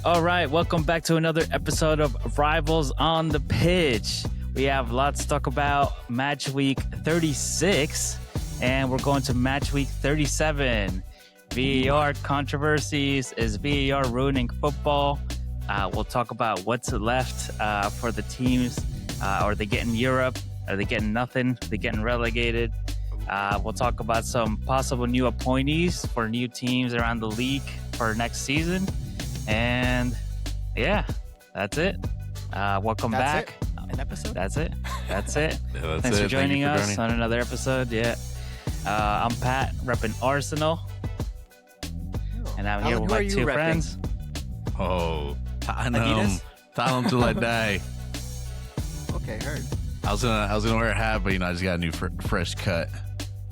All right, welcome back to another episode of Rivals on the Pitch. We have lots to talk about. Match week 36, and we're going to match week 37. VAR controversies. Is VAR ruining football? We'll talk about what's left for the teams. Are they getting Europe? Are they getting nothing? Are they getting relegated? We'll talk about some possible new appointees for new teams around the league for next season. And yeah, that's it. Welcome back. An episode? That's it. That's it. Yeah, Thanks for joining us on another episode. Yeah. I'm Pat, repping Arsenal. And I'm here with my two friends. Oh, Tottenham till I die. Okay, heard. I was gonna wear a hat, but I just got a new fresh cut.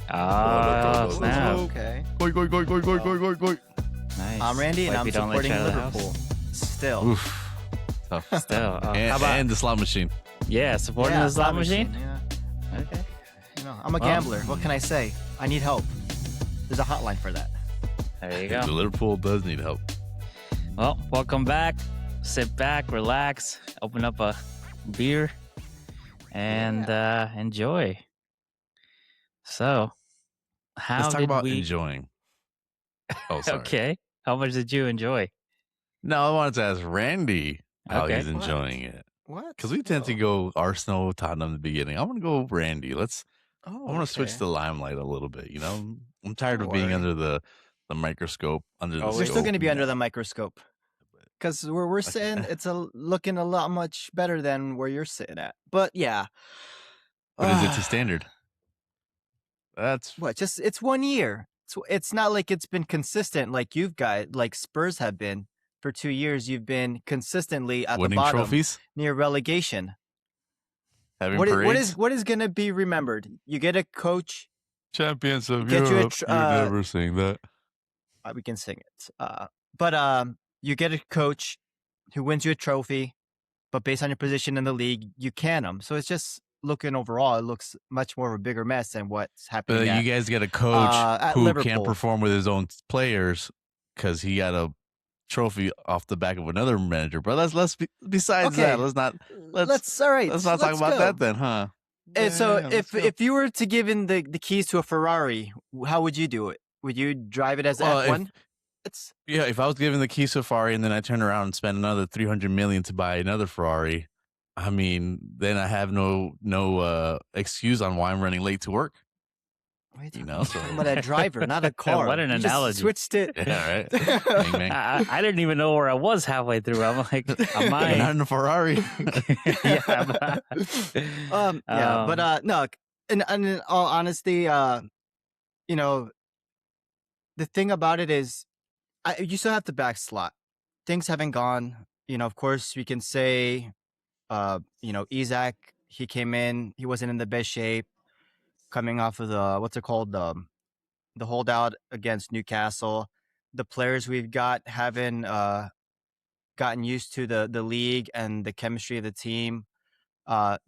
Oh, snap. Okay. Go. Nice. I'm Randy, and I'm supporting Liverpool. Still. Oof. Tough. Still. And the slot machine. Yeah, supporting the slot machine? Yeah. Okay. I'm a gambler. What can I say? I need help. There's a hotline for that. There you The go. Liverpool does need help. Well, welcome back. Sit back, relax, open up a beer, and enjoy. So, Let's talk about enjoying. Oh, sorry. Okay. How much did you enjoy? No, I wanted to ask Randy how Okay. he's enjoying it. What? Because we tend to go Arsenal, Tottenham in the beginning. I want to go Randy. I want to switch the limelight a little bit. I'm tired of being under the microscope. We're still going to be under the microscope because we're sitting. It's looking a lot much better than where you're sitting at. But yeah, What is it to standard? That's what? It's 1 year. It's not like it's been consistent like you've got, like Spurs have been for 2 years. You've been consistently at winning the bottom, trophies, near relegation. having What is going to be remembered? You get a coach. champions of Get you a Europe. tr- You're never saying that. We can sing it. But you get a coach who wins you a trophy, but based on your position in the league, you can them. So it's just looking overall, it looks much more of a bigger mess than what's happening. But you guys get a coach who Liverpool can't perform with his own players because he got a trophy off the back of another manager. But besides Okay. that, let's not talk about that then, huh? And so Yeah, let's go. if you were to give in the keys to a Ferrari, how would you do it? Would you drive it as F1? If I was given the keys to a Ferrari and then I turn around and spend another $300 million to buy another Ferrari, I mean, then I have no excuse on why I'm running late to work. So But a driver, not a car. What an You just analogy. switched it. yeah, right. Bang, bang. I didn't even know where I was halfway through. I'm like, am You're not I? in a Ferrari. Yeah. But no, and in all honesty, the thing about it is, you still have to back slot. Things haven't gone. Of course, we can say, Isaac, he came in, he wasn't in the best shape, coming off of the holdout against Newcastle. The players we've got haven't gotten used to the league and the chemistry of the team.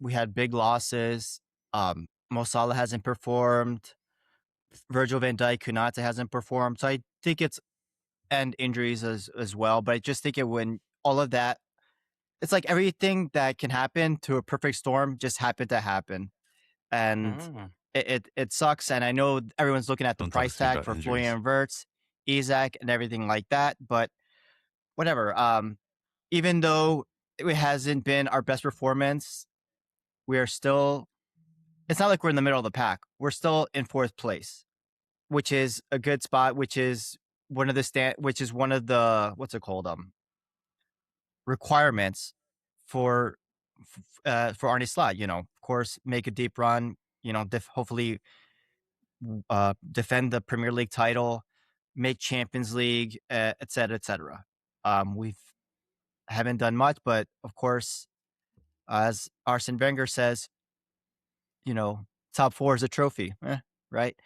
We had big losses. Mo Salah hasn't performed. Virgil van Dijk, Konate hasn't performed. So I think and injuries as well. But I just think when all of that, it's like everything that can happen to a perfect storm just happened to happen. And it sucks. And I know everyone's looking at the price tag for Florian Wirtz, Isaac, and everything like that. But whatever. Even though it hasn't been our best performance, we are still, it's not like we're in the middle of the pack. We're still in fourth place, which is a good spot, which is one of the what's it called? Requirements for Arne Slot. Of course, make a deep run, hopefully defend the Premier League title, make Champions League, et cetera, et cetera. We haven't done much, but of course, as Arsene Wenger says, top 4 is a trophy, right?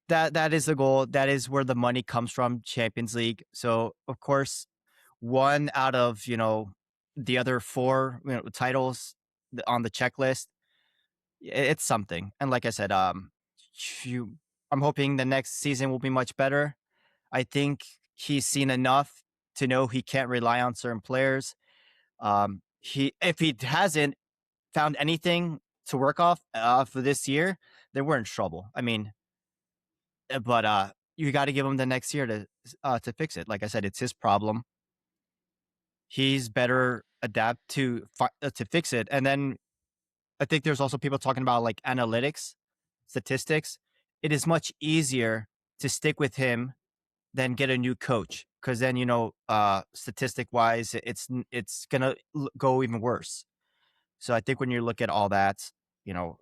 That is the goal. That is where the money comes from, Champions League. So of course, one out of the other 4 titles on the checklist, it's something. And like I said, you, I'm hoping the next season will be much better. I think he's seen enough to know he can't rely on certain players. He if he hasn't found anything to work off for this year, then we're in trouble. I mean, but you got to give him the next year to fix it. Like I said, it's his problem. He's better adapt to fix it. And then I think there's also people talking about like analytics, statistics. It is much easier to stick with him than get a new coach because then statistic wise, it's gonna go even worse. So I think when you look at all that, you know,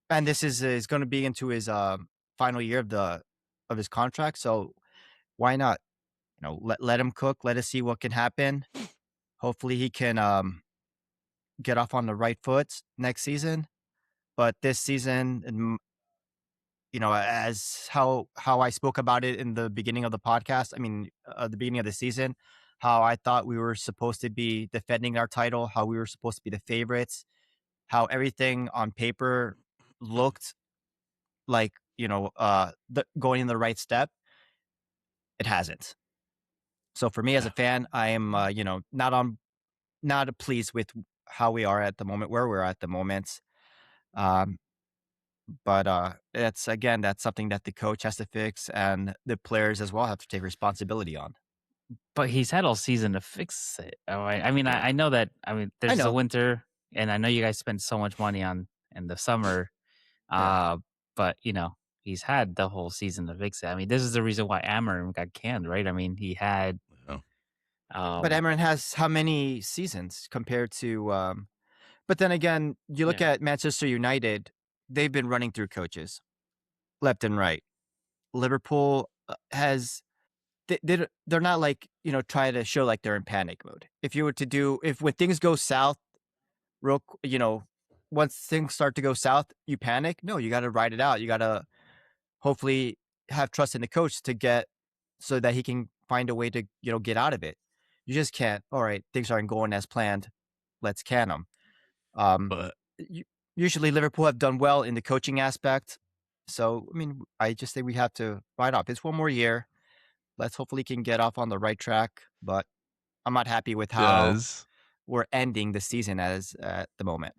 and this is going to be into his final year of his contract, so why not? Let him cook. Let us see what can happen. Hopefully, he can get off on the right foot next season. But this season, as how I spoke about it in the beginning of the podcast, I mean, the beginning of the season, how I thought we were supposed to be defending our title, how we were supposed to be the favorites, how everything on paper looked like going in the right step. It hasn't. So for me as a fan, I am not pleased with how we are at the moment, where we're at the moment. Um, but that's something that the coach has to fix, and the players as well have to take responsibility on. But he's had all season to fix it. I mean, Yeah. I know that. I mean, I there's the know. winter, and I know you guys spend so much money on in the summer. Yeah. But he's had the whole season to fix it. I mean, this is the reason why Amarim got canned, right? I mean, he had. Yeah. But Um, Emeren has how many seasons compared to? But then again, you look yeah, at Manchester United; they've been running through coaches left and right. Liverpool has they're not like try to show like they're in panic mode. If you were to do if when things go south, once things start to go south, you panic. No, you got to ride it out. You got to hopefully have trust in the coach to get so that he can find a way to get out of it. You just can't. All right, things aren't going as planned. Let's can them. Um, But Usually Liverpool have done well in the coaching aspect. So I mean, I just think we have to ride off. It's one more year. Let's hopefully can get off on the right track. But I'm not happy with how does we're ending the season as at the moment.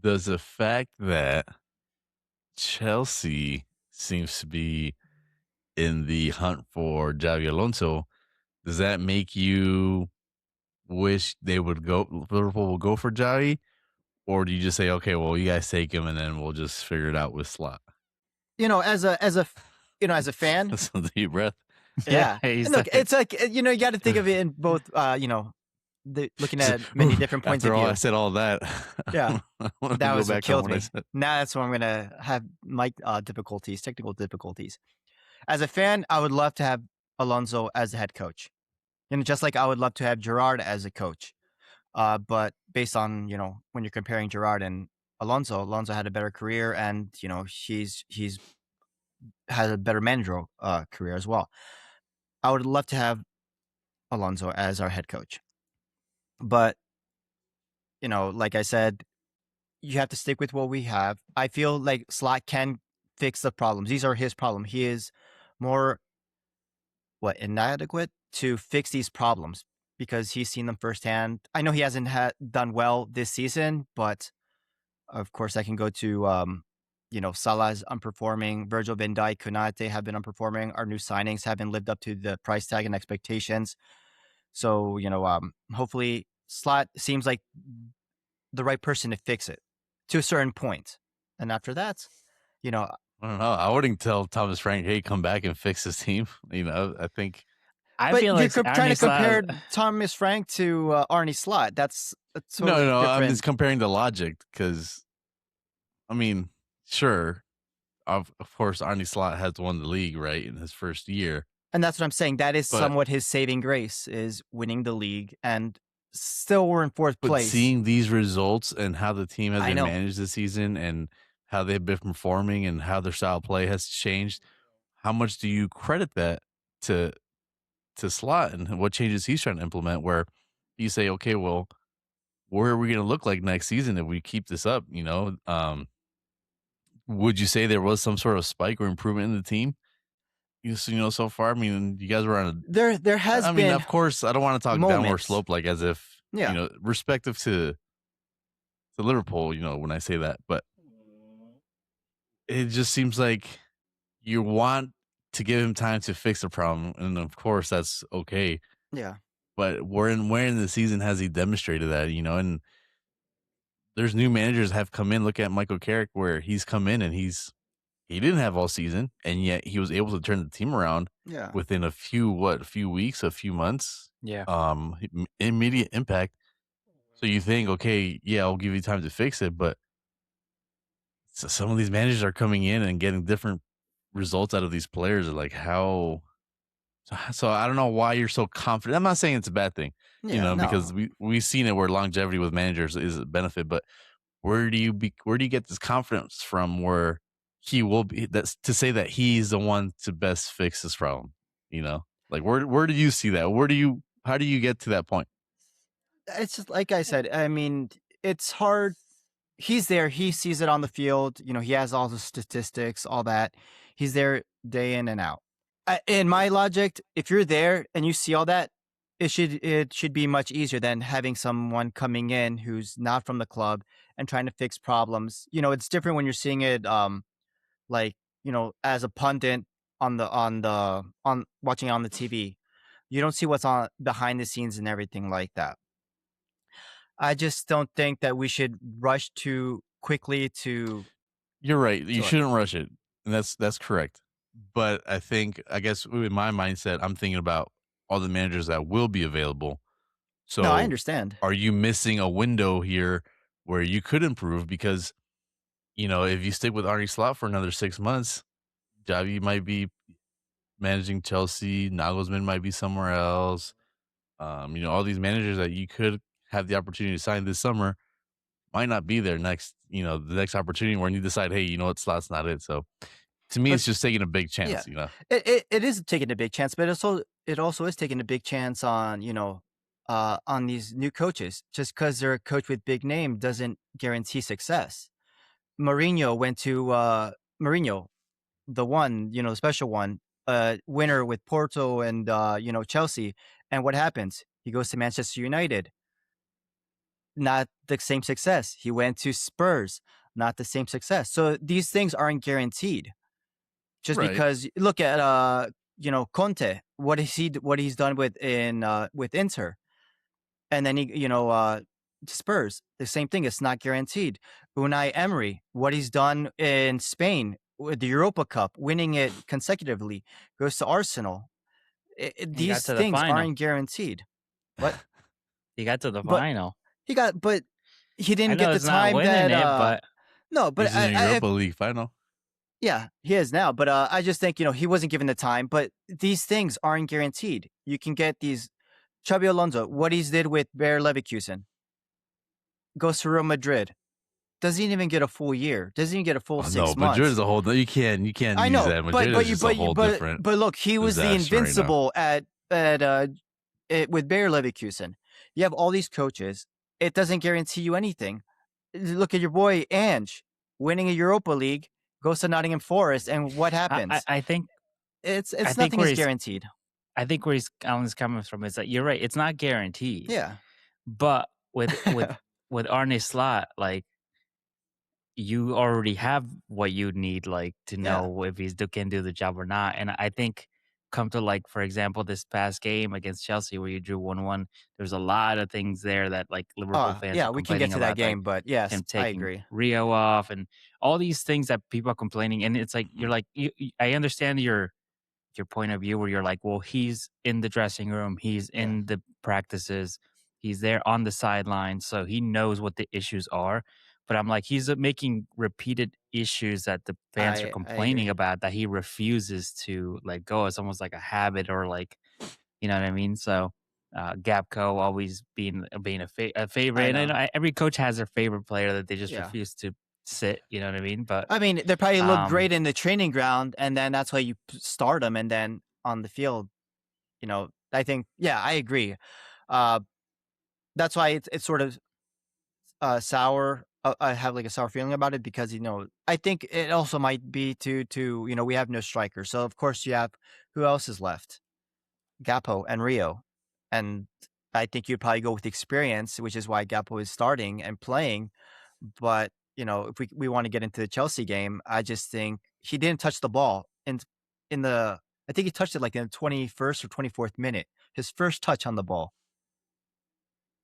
does the fact that Chelsea seems to be in the hunt for Javi Alonso, does that make you wish they would go Liverpool will go for Javi? Or do you just say, okay, well, you guys take him and then we'll just figure it out with slot? As a fan, That's a deep breath. yeah. yeah. He's And look, it's like you got to think of it in both. Looking at many different points of After all, view. I said all that. Yeah. I wanted That to go was what back on killed what I me. said. Now that's where I'm gonna have mic difficulties, technical difficulties. As a fan, I would love to have Alonso as the head coach. Just like I would love to have Gerard as a coach. But based on when you're comparing Gerard and Alonso had a better career, and he's has a better managerial career as well. I would love to have Alonso as our head coach, but like I said, you have to stick with what we have. I feel like Slot can fix the problems. These are his problem. He is more inadequate to fix these problems because he's seen them firsthand. I know he hasn't done well this season, but of course I can go to Salah's unperforming, Virgil van Dijk, Konate have been unperforming. Our new signings haven't lived up to the price tag and expectations. So hopefully Slot seems like the right person to fix it to a certain point, and after that, you know, I don't know. I wouldn't tell Thomas Frank, hey, come back and fix this team. I think I but feel you're like trying Arne to Slot. compare Thomas Frank to Arnie Slot. That's a no, totally I'm different. just comparing the logic because I mean, sure, of course, Arnie Slot has won the league right in his first year, And that's what I'm saying. That is but somewhat his saving grace is winning the league, and still we're in fourth place. seeing these results and how the team has I been know. managed this season and how they've been performing and how their style of play has changed, how much do you credit that to Slot and what changes he's trying to implement? Where you say, okay, well, where are we going to look like next season if we keep this up? Would you say there was some sort of spike or improvement in the team? So far, I mean, you guys were on There has I mean, been of course, I don't want to talk downward moments. slope, like as if, Yeah. respective to Liverpool, when I say that, but it just seems like you want to give him time to fix the problem. And of course that's okay. Yeah. But where in the season has he demonstrated that, and there's new managers have come in. Look at Michael Carrick, where he's come in and he didn't have all season, and yet he was able to turn the team around Yeah. within a few weeks, a few months. Yeah. Immediate impact. So you think, okay, yeah, I'll give you time to fix it, but some of these managers are coming in and getting different results out of these players. Like how? So I don't know why you're so confident. I'm not saying it's a bad thing, Yeah. because No. we've seen it where longevity with managers is a benefit. But where do you get this confidence from where he will be? That's to say that he's the one to best fix this problem. Like where do you see that? How do you get to that point? It's just like I said. I mean, it's hard. He's there. He sees it on the field. He has all the statistics, all that. He's there day in and out. In my logic, if you're there and you see all that, it should be much easier than having someone coming in who's not from the club and trying to fix problems. It's different when you're seeing it, like as a pundit on watching it on the TV. You don't see what's on behind the scenes and everything like that. I just don't think that we should rush too quickly to. You're right. You So, shouldn't rush it, and that's correct. But I guess in my mindset, I'm thinking about all the managers that will be available. no, I So, understand. are you missing a window here where you could improve? Because if you stick with Arne Slot for another 6 months, Javi might be managing Chelsea, Nagelsmann might be somewhere else. All these managers that you could have the opportunity to sign this summer might not be there next. The next opportunity when you decide, hey, you know what, Slot's not it. So to me, But it's just taking a big yeah, chance. it is taking a big chance, but it also is taking a big chance on these new coaches. Just because they're a coach with big name doesn't guarantee success. Mourinho, the one, the special one, winner with Porto and Chelsea. And what happens? He goes to Manchester United. Not the same success. He went to Spurs. Not the same success. So these things aren't guaranteed. Just Right. because look at Conte, what he's done with Inter, and then Spurs, the same thing. It's not guaranteed. Unai Emery, what he's done in Spain with the Europa Cup, winning it consecutively, goes to Arsenal. He got These to the things final. aren't guaranteed. What? He got to the But final. but he I didn't know get the it's not time winning that. it, but No, but He's in the Europa League final. yeah, he is now. But I just think he wasn't given the time. But these things aren't guaranteed. You can get these. Xabi Alonso, what he's did with Bayer Leverkusen, goes to Real Madrid, doesn't even get a full year, doesn't even get a full 6 No, months. Madrid is a whole. You can't I use know, that. Madrid is just a whole different. but look, he was the disaster right now. invincible with Bayer Leverkusen. You have all these coaches. It doesn't guarantee you anything. Look at your boy Ange winning a Europa League, goes to Nottingham Forest, and what happens? I think it's think nothing where is he's- guaranteed. I think where Alan's coming from is that you're right. It's not guaranteed. Yeah. But with Arne Slot, like you already have what you need, like to know if he's can do the job or not. And I think come to like, for example, this past game against Chelsea where you drew 1-1, there's a lot of things there that like Liverpool fans yeah, are we can get complaining to that about, like, game, but yes, him I taking agree. Rio off and all these things that people are complaining. And it's like you're like I understand your point of view where you're like, well, he's in the dressing room, he's in the practices, he's there on the sideline, so he knows what the issues are. But I'm like, he's making repeated issues that the fans I are complaining agree. about that he refuses to let go. It's almost like a habit or like, you know what I mean? So Gapco always being a favorite. And I know every coach has their favorite player that they just refuse to sit, you know what I mean? But I mean, they probably look great in the training ground, and then that's why you start them, and then on the field, I think, I agree. That's why it's sort of sour. I have like a sour feeling about it because I think it also might be to we have no striker, so of course you have who else is left? Gapo and Rio, and I think you'd probably go with experience, which is why Gapo is starting and playing. But if we want to get into the Chelsea game, I just think he didn't touch the ball in the. I think he touched it like in the 21st or 24th minute, his first touch on the ball,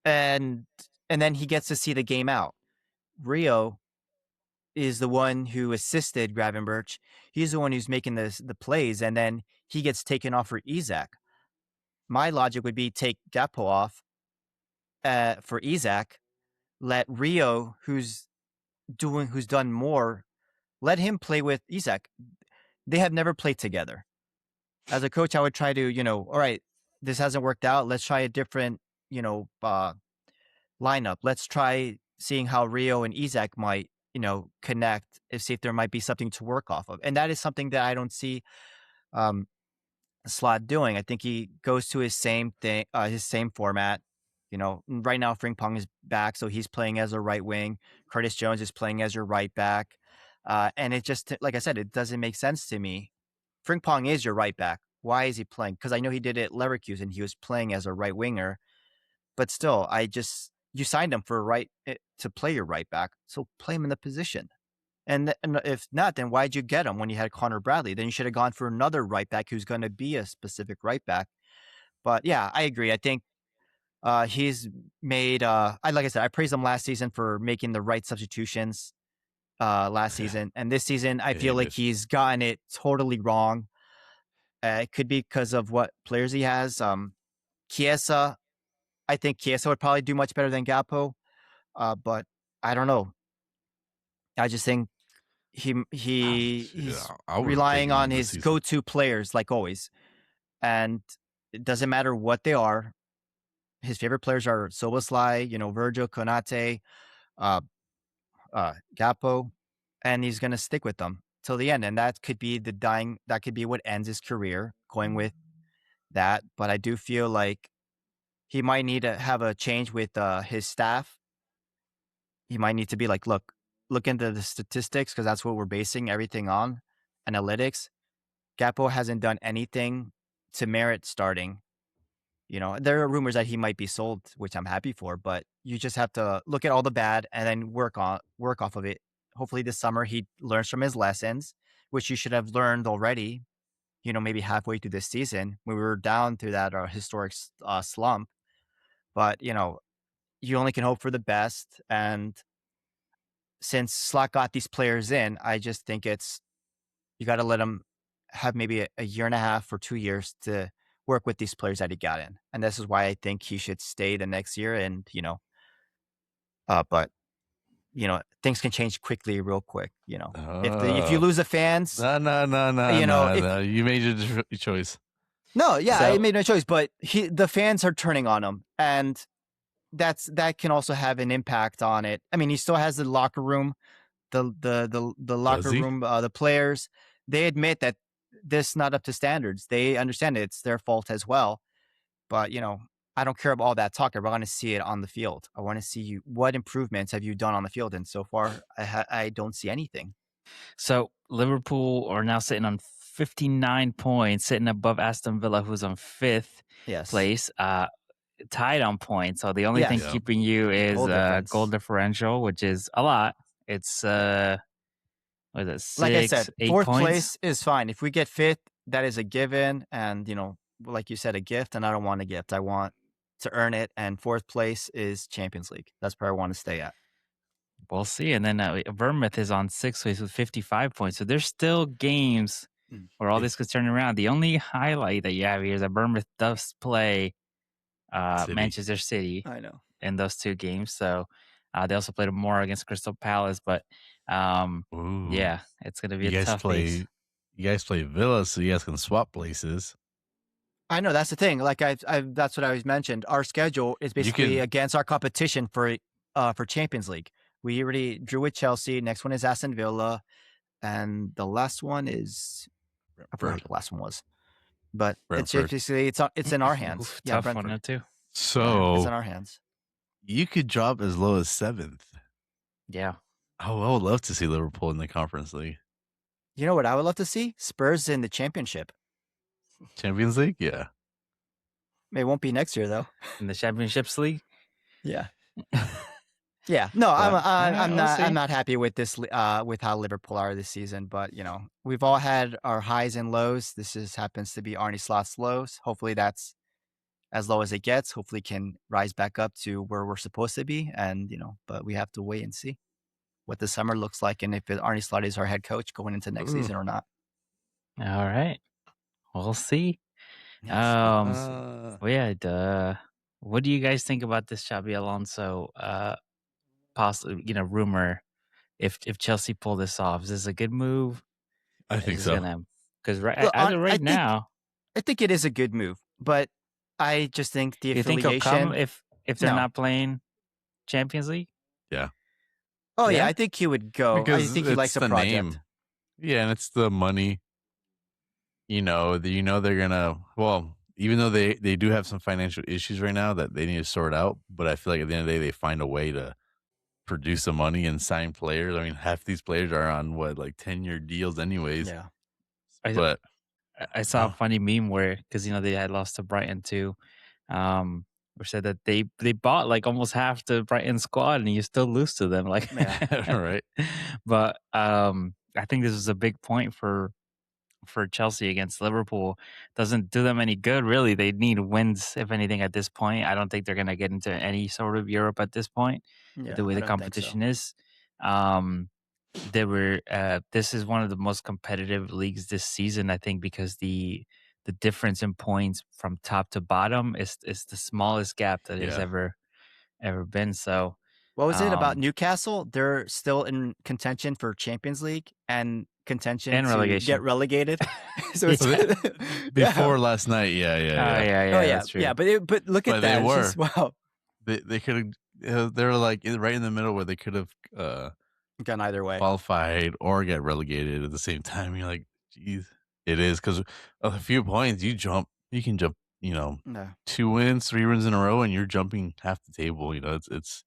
and then he gets to see the game out. Rio is the one who assisted Gravenberch. He's the one who's making the plays, and then he gets taken off for Isak. My logic would be take Gapo off for Isak, let Rio, who's done more, let him play with Isak. They have never played together. As a coach, I would try to, all right, this hasn't worked out. Let's try a different, lineup. Let's try seeing how Rio and Isak might, connect, and see if there might be something to work off of. And that is something that I don't see Slot doing. I think he goes to his same thing, his same format. Right now Frimpong is back, so he's playing as a right wing. Curtis Jones is playing as your right back. And it just, like I said, it doesn't make sense to me. Frimpong is your right back. Why is he playing? Because I know he did it at Leverkusen. He was playing as a right winger. But still, you signed him to play your right back, so play him in the position. And if not, then why'd you get him when you had Connor Bradley? Then you should have gone for another right back who's going to be a specific right back. But yeah, I agree. I think he's made, like I said, I praised him last season for making the right substitutions last season. And this season, I feel like he's gotten it totally wrong. It could be because of what players he has. Chiesa, I think Chiesa would probably do much better than Gapo. But I don't know. I just think he's relying on his go-to players like always. And it doesn't matter what they are. His favorite players are Soboslai, Virgil, Konate, Gapo, and he's going to stick with them till the end. And that could be what ends his career, going with that. But I do feel like he might need to have a change with his staff. He might need to be like, look into the statistics, because that's what we're basing everything on, analytics. Gapo hasn't done anything to merit starting. There are rumors that he might be sold, which I'm happy for, but you just have to look at all the bad and then work off of it. Hopefully this summer he learns from his lessons, which you should have learned already, maybe halfway through this season when we were down through that historic slump. But, you only can hope for the best. And since Slot got these players in, I just think you got to let him have maybe a year and a half or 2 years to work with these players that he got in. And this is why I think he should stay the next year. And, but, things can change quickly, real quick. If you lose the fans. No. You made your choice. No, yeah, I made no choice. But the fans are turning on him. And that can also have an impact on it. I mean, he still has the locker room, the locker room, the players. They admit that this is not up to standards. They understand it's their fault as well. But, I don't care about all that talk. I want to see it on the field. I want to see what improvements have you done on the field. And so far, I don't see anything. So Liverpool are now sitting on 59 points, sitting above Aston Villa, who's on 5th place, tied on points. So the only thing keeping you is goal differential, which is a lot. It's what is it, 6, like I said, 8 4th points? place is fine. If we get 5th, that is a given. And, like you said, a gift. And I don't want a gift. I want to earn it. And 4th place is Champions League. That's where I want to stay at. We'll see. And then Bournemouth is on 6th place with 55 points. So there's still games where all this could turn around. The only highlight that you have here is that Bournemouth does play Manchester City. I know. In those 2 games. So they also played more against Crystal Palace. But yeah, it's going to be a tough piece. You guys play Villa, so you guys can swap places. I know, that's the thing. Like that's what I always mentioned. Our schedule is basically against our competition for Champions League. We already drew with Chelsea. Next one is Aston Villa, and the last one is I forgot what the last one was. But it's basically it's in our hands. Tough one too. So it's in our hands. You could drop as low as 7th. Yeah. Oh, I would love to see Liverpool in the Conference League. You know what I would love to see? Spurs in the championship. Champions League? Yeah. It won't be next year though. In the Championships League. Yeah. Yeah. No, But, I'm we'll not. I'm see. not happy with this. With how Liverpool are this season. But we've all had our highs and lows. This happens to be Arne Slot's lows. Hopefully, that's as low as it gets. Hopefully, can rise back up to where we're supposed to be. And but we have to wait and see what the summer looks like, and if Arne Slot is our head coach going into next season or not. All right. We'll see. Yes. Well, yeah. What do you guys think about this Xabi Alonso rumor? If Chelsea pull this off, is this a good move? I think so. Because Look, as of right now, I think it is a good move, but I just think the you think he'll affiliation. come if they're No. not playing Champions League? Yeah. Oh yeah, Yeah? I think he would go. I Because think he likes it's the the project. name. Yeah, and it's the money. They're gonna, well, even though they do have some financial issues right now that they need to sort out, but I feel like at the end of the day they find a way to produce the money and sign players. I mean, half these players are on 10-year deals anyways. Yeah. But I saw a funny meme where, because they had lost to Brighton too, which said that they bought like almost half the Brighton squad and you still lose to them. Like, Yeah. Right. But I think this is a big point for Chelsea against Liverpool. Doesn't do them any good, really. They need wins, if anything, at this point. I don't think they're going to get into any sort of Europe at this point, Yeah, the way I the don't think so. competition is. This is one of the most competitive leagues this season, I think, because the difference in points from top to bottom is the smallest gap that has Yeah. ever been. So What was it about Newcastle? They're still in contention for Champions League and contention And to relegation. get relegated. So it's Before last night, yeah. yeah, that's true. Yeah, but look at But that. they It's were. just, wow. They could have. They were like right in the middle where they could have Gone either way. qualified or get relegated at the same time. You're like, geez, it is because a few points you can jump. No. 2 wins, 3 wins in a row, and you're jumping half the table. It's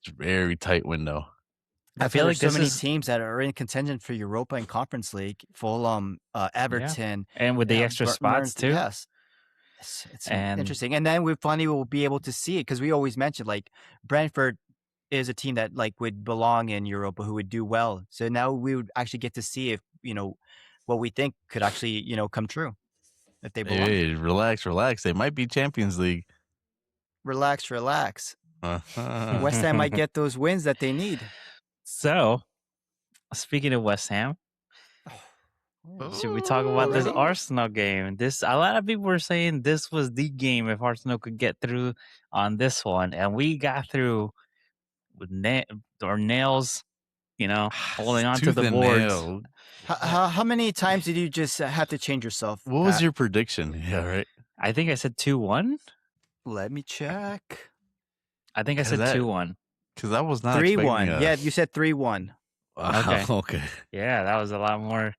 a very tight window. I feel like so this many is- teams that are in contention for Europa and Conference League, Fulham, Everton, and with the extra spots too. Yes, it's And- interesting. And then we finally will be able to see it because we always mentioned like Brentford is a team that like would belong in Europa, who would do well. So now we would actually get to see if what we think could actually come true if they belong. Hey, relax. They might be Champions League. Relax. West Ham might get those wins that they need. So, speaking of West Ham, should we talk about this Already? Arsenal game? A lot of people were saying this was the game if Arsenal could get through on this one, and we got through with nails, holding on to Tooth the and boards. nail. How many times did you just have to change yourself? What was Pat? your prediction? Yeah, right. I think I said 2-1. Let me check. I think I Is said that- 2-1. Because I was not 3-1. expecting Yeah, you said 3-1. Wow, Okay. okay. Yeah, that was a lot more.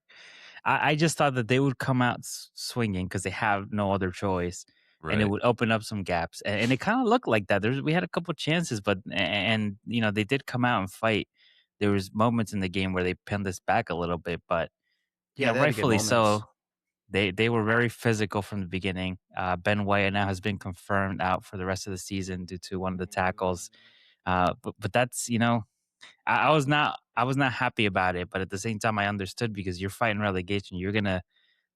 I just thought that they would come out swinging because they have no other choice. Right. And it would open up some gaps, and it kind of looked like that. We had a couple chances, but they did come out and fight. There was moments in the game where they pinned us back a little bit, but Yeah, they had good rightfully so. moments. They were very physical from the beginning. Ben White now has been confirmed out for the rest of the season due to one of the tackles. But that's I was not happy about it, but at the same time I understood because you're fighting relegation, you're gonna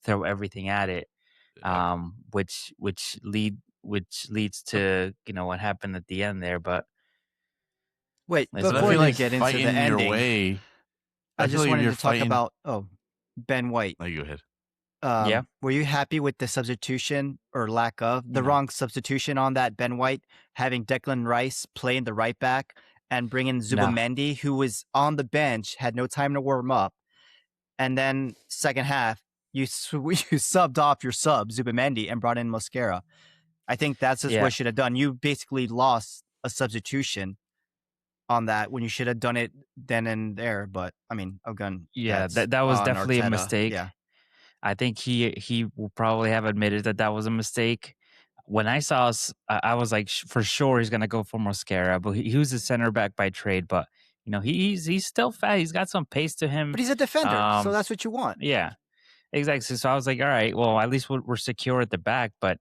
throw everything at it. Yeah. Which leads to what happened at the end there. But Wait, But But I before feel you like get into fighting the ending, your way. I feel just like wanted you're to talk fighting- about Ben White. No, you go ahead. Yeah. Were you happy with the substitution or lack of the No. wrong substitution on that Ben White, having Declan Rice playing the right back and bringing Zubimendi, who was on the bench, had no time to warm up, and then second half you subbed off your sub Zubimendi and brought in Mosquera. I think that's just Yeah. what you should have done. You basically lost a substitution on that when you should have done it then and there. But I mean, Yeah, that's that was on definitely a Arteta. mistake. Yeah. I think he will probably have admitted that was a mistake. when I saw us, I was like, for sure he's gonna go for Mosquera, but he was a center back by trade. But he's still fast. He's got some pace to him. But he's a defender, so Um, that's what you want. yeah, exactly. So I was like, all right, well, at least we're secure at the back. But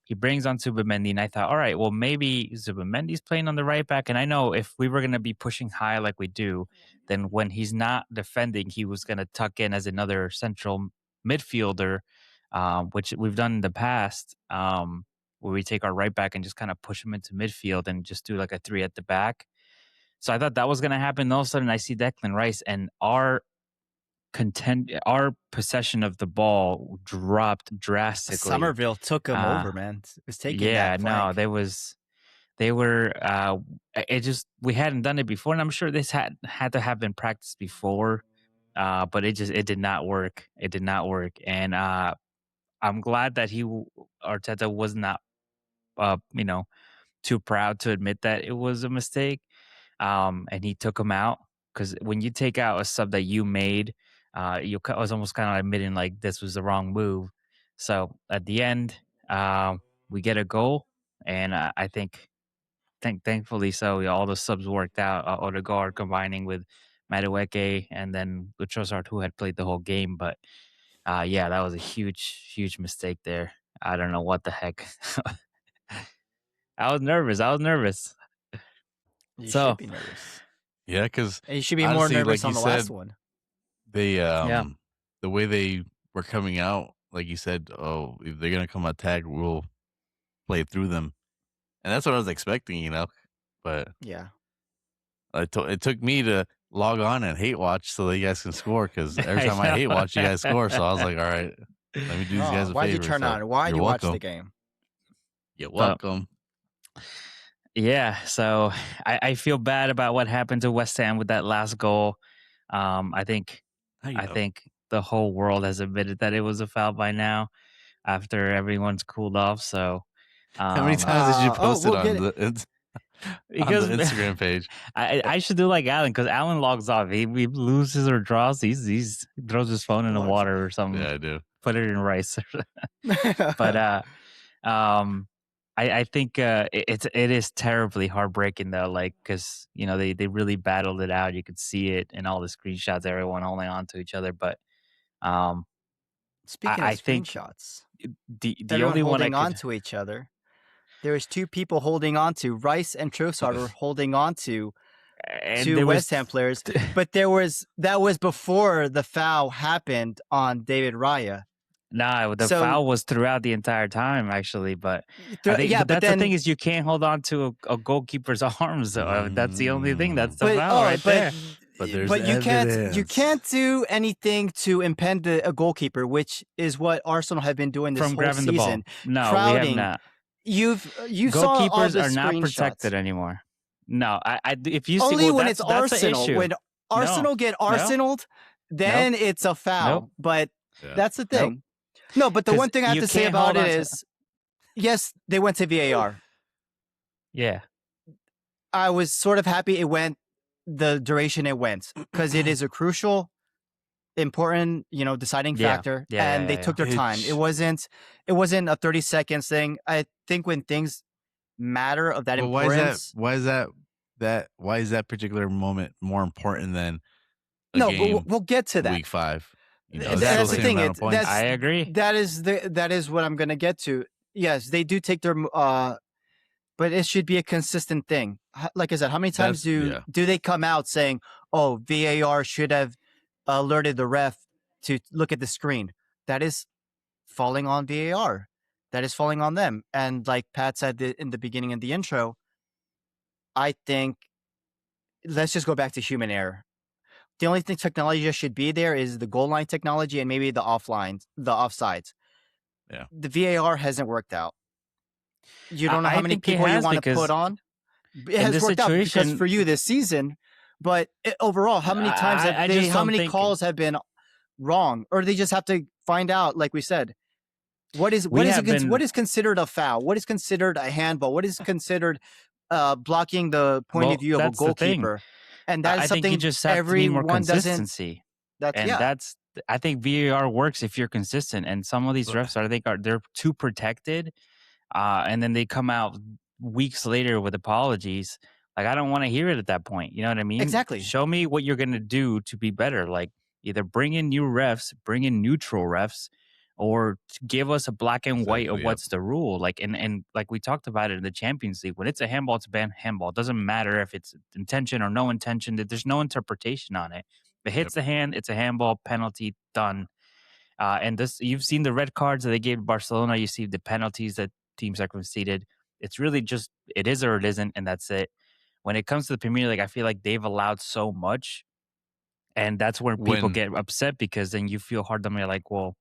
he brings on Zubimendi, and I thought, all right, well, maybe Zubimendi's playing on the right back. And I know if we were gonna be pushing high like we do, then when he's not defending, he was gonna tuck in as another central midfielder, which we've done in the past, where we take our right back and just kind of push him into midfield and just do like a 3 at the back. So I thought that was going to happen. All of a sudden, I see Declan Rice, and our possession of the ball dropped drastically. Somerville took him over, man. It was taking Yeah, that no, flank. they were. It just we hadn't done it before, and I'm sure this had to have been practiced before, but it did not work. It did not work, and I'm glad that Arteta was not, too proud to admit that it was a mistake, and he took him out, because when you take out a sub that you made, I was almost kind of admitting like this was the wrong move. So at the end, we get a goal, and I think thankfully so, all the subs worked out. Odegaard combining with Madueke, and then with Trossard, who had played the whole game, but. Yeah, that was a huge mistake there. I don't know what the heck. I was nervous. You So- should be nervous. Yeah, because And you should be more Honestly, nervous like on you the last said, one. they the way they were coming out, like you said, oh, if they're gonna come attack, we'll play through them, and that's what I was expecting, But Yeah. it took me to log on and hate watch so that you guys can score, because every I time I hate know. watch, you guys score. So I was like, all right, let me do these guys a Why'd you favor. turn So on? Why'd you're you watch the welcome. game? You're welcome. Yeah, so I feel bad about what happened to West Ham with that last goal. I think the whole world has admitted that it was a foul by now, after everyone's cooled off. So How many times did you post we'll it get on the because Instagram page? I should do like Alan, because Alan logs off. He loses or draws. He throws his phone in the Logs water or something. Yeah, I do. Put it in rice. But I think it is terribly heartbreaking though, like, because they really battled it out. You could see it in all the screenshots, everyone holding on to each other. But Speaking I of think screenshots, the everyone only one I holding on could, to each other. There was two people holding on to Rice and Trossard were holding on to and two there was West Ham players, but that was before the foul happened on David Raya. the So- foul was throughout the entire time, actually. But Th- I think, yeah, but but that's then the thing, is you can't hold on to a goalkeeper's arms. Though. That's the only thing. That's the but foul right there. But there's you evidence. can't do anything to impede a goalkeeper, which is what Arsenal have been doing this From whole grabbing the ball. season. No, we have crowding. not. You saw all Goalkeepers the are not screenshots. protected anymore. No, if you see, Only when that's it's the Arsenal. issue. When Arsenal get Arsenaled, then it's a foul. Nope. But Yeah. that's the thing. No, but the 'Cause one thing I have you to say can't about hold it on to- is, yes, they went to VAR. Yeah, I was sort of happy it went the duration it went, because it is a crucial, important, deciding Yeah. factor, Yeah, and yeah, they yeah, took their time. It wasn't a 30 seconds thing. I think when things matter of that But importance. why is that particular moment more important than a No, game but we'll get to that. week 5? That's it's the still thing, amount of points. I agree. That is what I'm gonna get to. Yes, they do take their but it should be a consistent thing. Like I said, how many times do they come out saying, "Oh, VAR should have alerted the ref to look at the screen"? That is falling on VAR. That is falling on them. And like Pat said in the beginning of the intro, I think let's just go back to human error. The only thing technology should be there is the goal line technology and maybe the offsides. Yeah. The VAR hasn't worked out. You don't know I how many think it people you has, want to because put on. It in has this worked out because situation- for you this season, but overall, how many times I just how don't many think- calls have been wrong, or they just have to find out, like we said, what is considered a foul, what is considered a handball, what is considered blocking the point of view of a that's the thing. goalkeeper, and that is I something think you just have to need more everyone doesn't. consistency. That's And I think VAR works if you're consistent, and some of these refs they're too protected And then they come out weeks later with apologies. Like, I don't want to hear it at that point. You know what I mean? Exactly. Show me what you're gonna do to be better. Like, either bring in new refs, bring in neutral refs, or give us a black and white of Exactly. Yep. what's the rule. Like, and like we talked about it in the Champions League, when it's a handball, it's a handball. It doesn't matter if it's intention or no intention. That there's no interpretation on it. If it Yep. hits the hand, it's a handball, penalty, done. And this, you've seen the red cards that they gave Barcelona. You see the penalties that teams are conceded. It's really just it is or it isn't, and that's it. When it comes to the Premier League, I feel like they've allowed so much, and that's where people When get upset because then you feel hard. Them, you're like, well,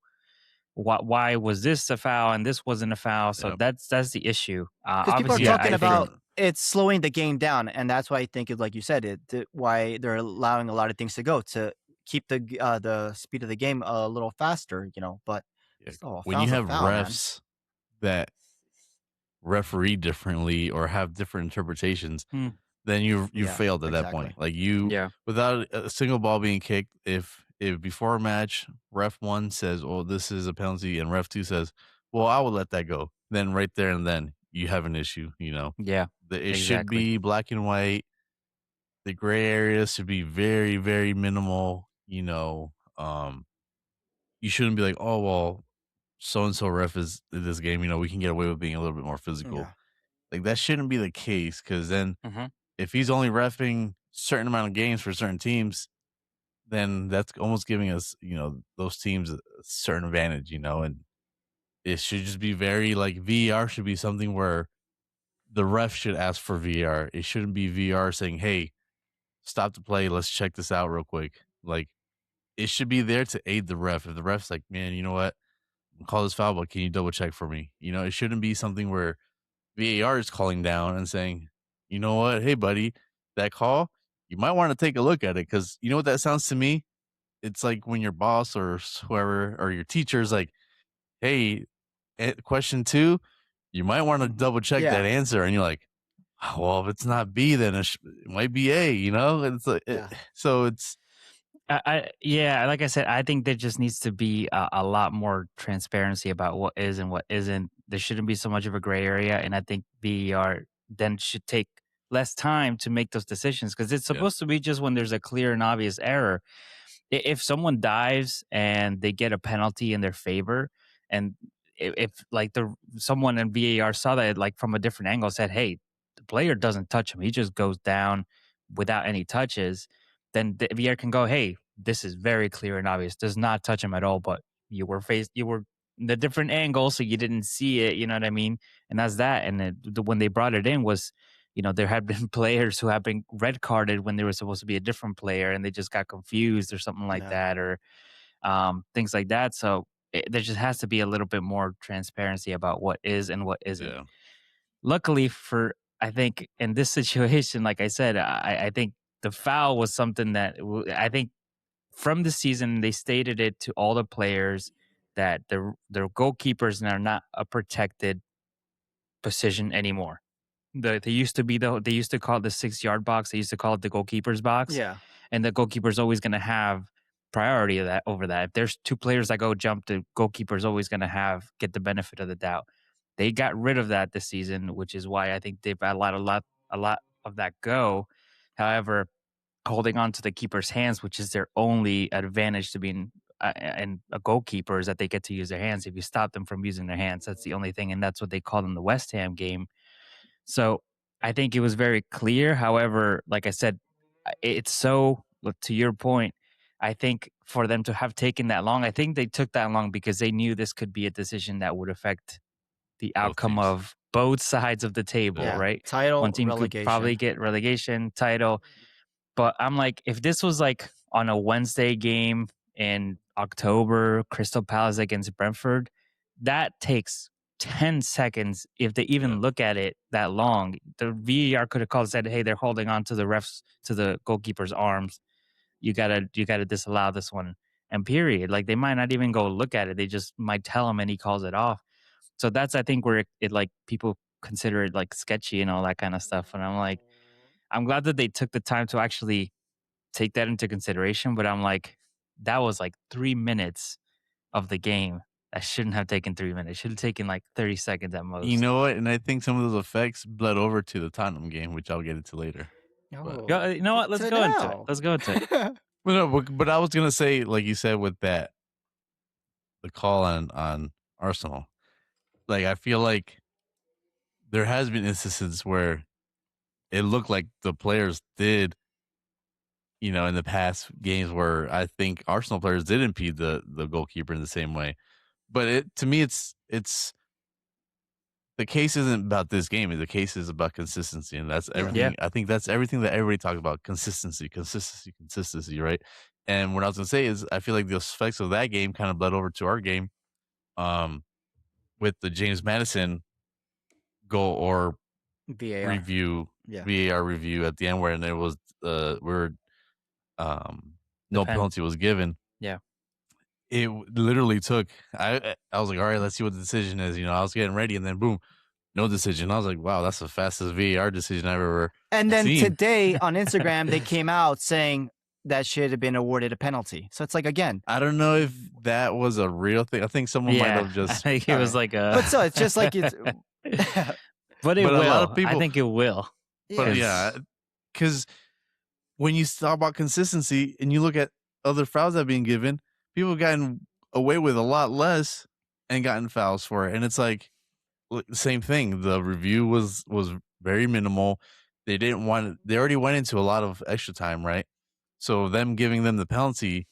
why was this a foul and this wasn't a foul? So yep. that's the issue. Because people are Obviously, Yeah, talking I I think about think it's slowing the game down, and that's why I think, like you said, why they're allowing a lot of things to go to keep the speed of the game a little faster, But yeah, still, a when you foul's a have foul, man. refs that referee differently or have different interpretations, hmm, then you Yeah, failed at that point. exactly. Like you, yeah, without a single ball being kicked, if before a match ref one says, "Oh, this is a penalty," and ref two says, "Well, I will let that go," then right there and then you have an issue. yeah, It should exactly. be black and white. The gray areas should be very very minimal. You shouldn't be like, "Oh well, so and so ref is in this game. We can get away with being a little bit more physical." Yeah, Like that shouldn't be the case because then Hmm. if he's only reffing certain amount of games for certain teams, then that's almost giving us, those teams a certain advantage, and it should just be very like VAR should be something where the ref should ask for VAR. It shouldn't be VAR saying, "Hey, stop the play, let's check this out real quick." Like it should be there to aid the ref. If the ref's like, "Man, you know what? Call this foul, but can you double check for me?" It shouldn't be something where VAR is calling down and saying, "You know what? Hey, buddy, that call, you might want to take a look at it." Because you know what that sounds to me? It's like when your boss or whoever or your teacher is like, "Hey, question two, you might want to double check that yeah, answer." And you're like, "Oh, well, if it's not B, then it might be A, And it's like, yeah, so it's, Yeah, like I said, I think there just needs to be a lot more transparency about what is and what isn't. There shouldn't be so much of a gray area, and I think VAR then should take less time to make those decisions because it's yeah, supposed to be just when there's a clear and obvious error. If someone dives and they get a penalty in their favor, and if like the someone in VAR saw that like from a different angle, said, "Hey, the player doesn't touch him; he just goes down without any touches," then the VR can go, "Hey, this is very clear and obvious. Does not touch him at all, but you were in a different angle, so you didn't see it." You know what I mean? And that's that. And when they brought it in was, there had been players who have been red carded when they were supposed to be a different player, and they just got confused or something like yeah, that, or things like that. So there just has to be a little bit more transparency about what is and what isn't. yeah, Luckily for, I think in this situation, like I said, I think the foul was something that I think from the season they stated it to all the players that their goalkeepers are not a protected position anymore. They used to be they used to call it the 6 yard box. They used to call it the goalkeeper's box, yeah, and the goalkeeper's always going to have priority of that over that. If there's two players that go jump, the goalkeeper's always going to have get the benefit of the doubt. They got rid of that this season, which is why I think they've had a lot of that go. However, holding on to the keeper's hands, which is their only advantage to being and a goalkeeper, is that they get to use their hands. If you stop them from using their hands, that's the only thing, and that's what they called in the West Ham game. So I think it was very clear. However, like I said, it's so to your point. I think for them to have taken that long, I think they took that long because they knew this could be a decision that would affect the both outcome teams. of both sides of the table, Yeah, yeah. right? One Title, team could probably relegation. get relegation, title, but I'm like, if this was like on a Wednesday game in October, Crystal Palace against Brentford, that takes 10 seconds if they yeah, even look at it that long. The VAR could have called and said, "Hey, they're holding on to the refs to the goalkeeper's arms. You gotta disallow this one." And period. Like they might not even go look at it. They just might tell him and he calls it off. So that's I think where it like people consider it like sketchy and all that kind of stuff. And I'm like, I'm glad that they took the time to actually take that into consideration. But I'm like, that was like 3 minutes of the game. That shouldn't have taken 3 minutes. It should have taken like 30 seconds at most. You know what? And I think some of those effects bled over to the Tottenham game, which I'll get into later. But, You know what? Let's go into it. Let's go into it. but I was gonna say, like you said, with that, the call on Arsenal, like I feel like there has been instances where it looked like the players did, in the past games where I think Arsenal players did impede the goalkeeper in the same way. But to me, it's the case isn't about this game. The case is about consistency, and that's everything. Yeah. I think that's everything that everybody talks about: consistency, right? And what I was gonna say is, I feel like the effects of that game kind of bled over to our game, with the James Madison goal or VAR. review, Yeah. VAR review at the end, where there was no penalty was given. Yeah. It literally took. I was like, all right, let's see what the decision is. I was getting ready, and then boom, no decision. I was like, wow, that's the fastest VAR decision I've ever. And then seen. today on Instagram, they came out saying that should have been awarded a penalty. So it's like, again, I don't know if that was a real thing. I think someone might have I just. think it was like a. but so it's just like it's. But it But a will. lot of people- I think it will. But yeah, because when you talk about consistency and you look at other fouls that are being given, people have gotten away with a lot less and gotten fouls for it. And it's like the same thing. The review was very minimal. They didn't want. They already went into a lot of extra time, right? So them giving them the penalty,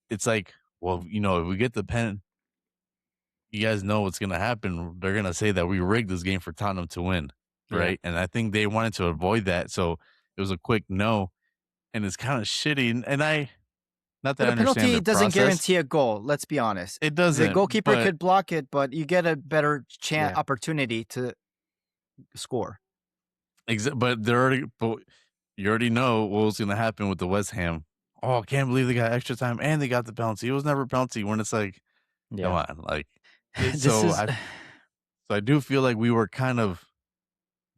it's like, well, if we get the pen, you guys know what's gonna happen. They're gonna say that we rigged this game for Tottenham to win, right? And I think they wanted to avoid that, so it was a quick no, and it's kind of shitty. And not that But I a understand penalty the doesn't process. guarantee a goal. Let's be honest. It doesn't. The goalkeeper but- could block it, but you get a better chance, Yeah. opportunity to score. But you already know what was gonna happen with the West Ham. Oh, I can't believe they got extra time and they got the penalty. It was never a penalty when it's like, come on, like. This So is- I do feel like we were kind of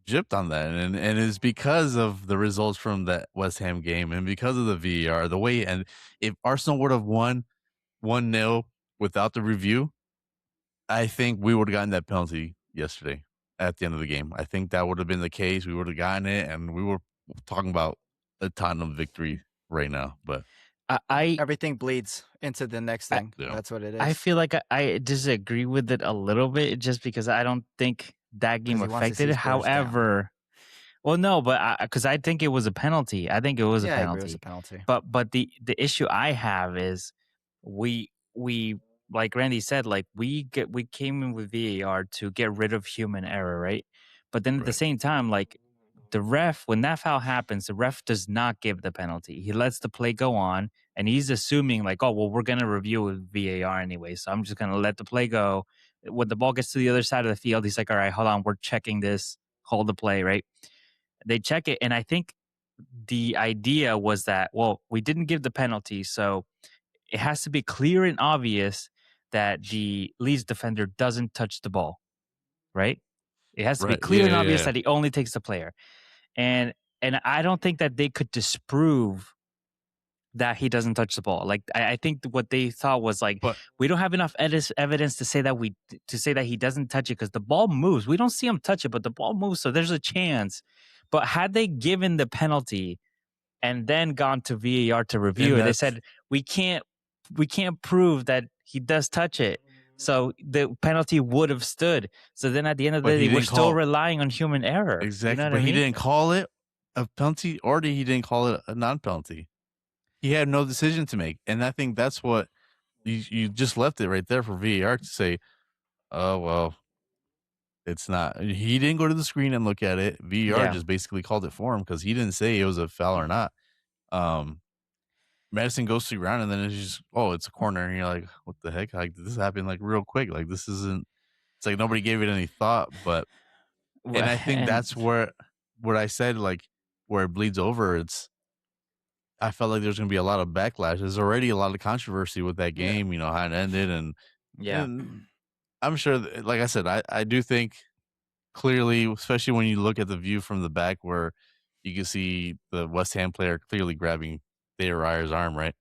gypped on that, and it's because of the results from that West Ham game and because of the VAR, the way. And if Arsenal would have won 1-0 without the review, I think we would have gotten that penalty yesterday at the end of the game. I think that would have been the case. We would have gotten it, and we were talking about a Tottenham victory right now. But I Everything bleeds into the next thing. Yeah. That's what it is. I feel like I disagree with it a little bit, just because I don't think that game 'Cause he wants to affected see it. Spurs down. However, well, no, but because I think it was a penalty. I think it was yeah, a I agree, it penalty. was a penalty. But the issue I have is we like Randy said, like we came in with VAR to get rid of human error, right? But then at the Right. same time, like the ref, when that foul happens, the ref does not give the penalty. He lets the play go on, and he's assuming like, oh well, we're gonna review with VAR anyway, so I'm just gonna let the play go. When the ball gets to the other side of the field, he's like, all right, hold on, we're checking this, hold the play, right? They check it, and I think the idea was that, well, we didn't give the penalty, so it has to be clear and obvious that the Leeds defender doesn't touch the ball, right? It has to be Right, clear and yeah, obvious yeah. that he only takes the player. And I don't think that they could disprove that he doesn't touch the ball. Like I think what they thought was like, But- we don't have enough evidence to say that he doesn't touch it because the ball moves. We don't see him touch it, but the ball moves, so there's a chance. But had they given the penalty and then gone to VAR to review it, they that's- said we can't prove that he does touch it. So the penalty would have stood. So then at the end of the But day, he we're didn't still call- relying on human error. Exactly, You know what but I he mean? didn't call it a penalty, or he didn't call it a non-penalty. He had no decision to make, and I think that's what you just left it right there for VAR to say, "Oh well, it's not." He didn't go to the screen and look at it. VAR Yeah. just basically called it for him because he didn't say it was a foul or not. Madison goes to the ground, and then it's just, oh, it's a corner, and you're like, what the heck? Like, this happened like real quick. Like, this isn't. It's like nobody gave it any thought, but. And I think that's where what I said, like where it bleeds over. I felt like there's going to be a lot of backlash. There's already a lot of controversy with that game, how it ended, and I'm sure, like I said, I do think clearly, especially when you look at the view from the back, where you can see the West Ham player clearly grabbing Thayer Ryer's arm, right?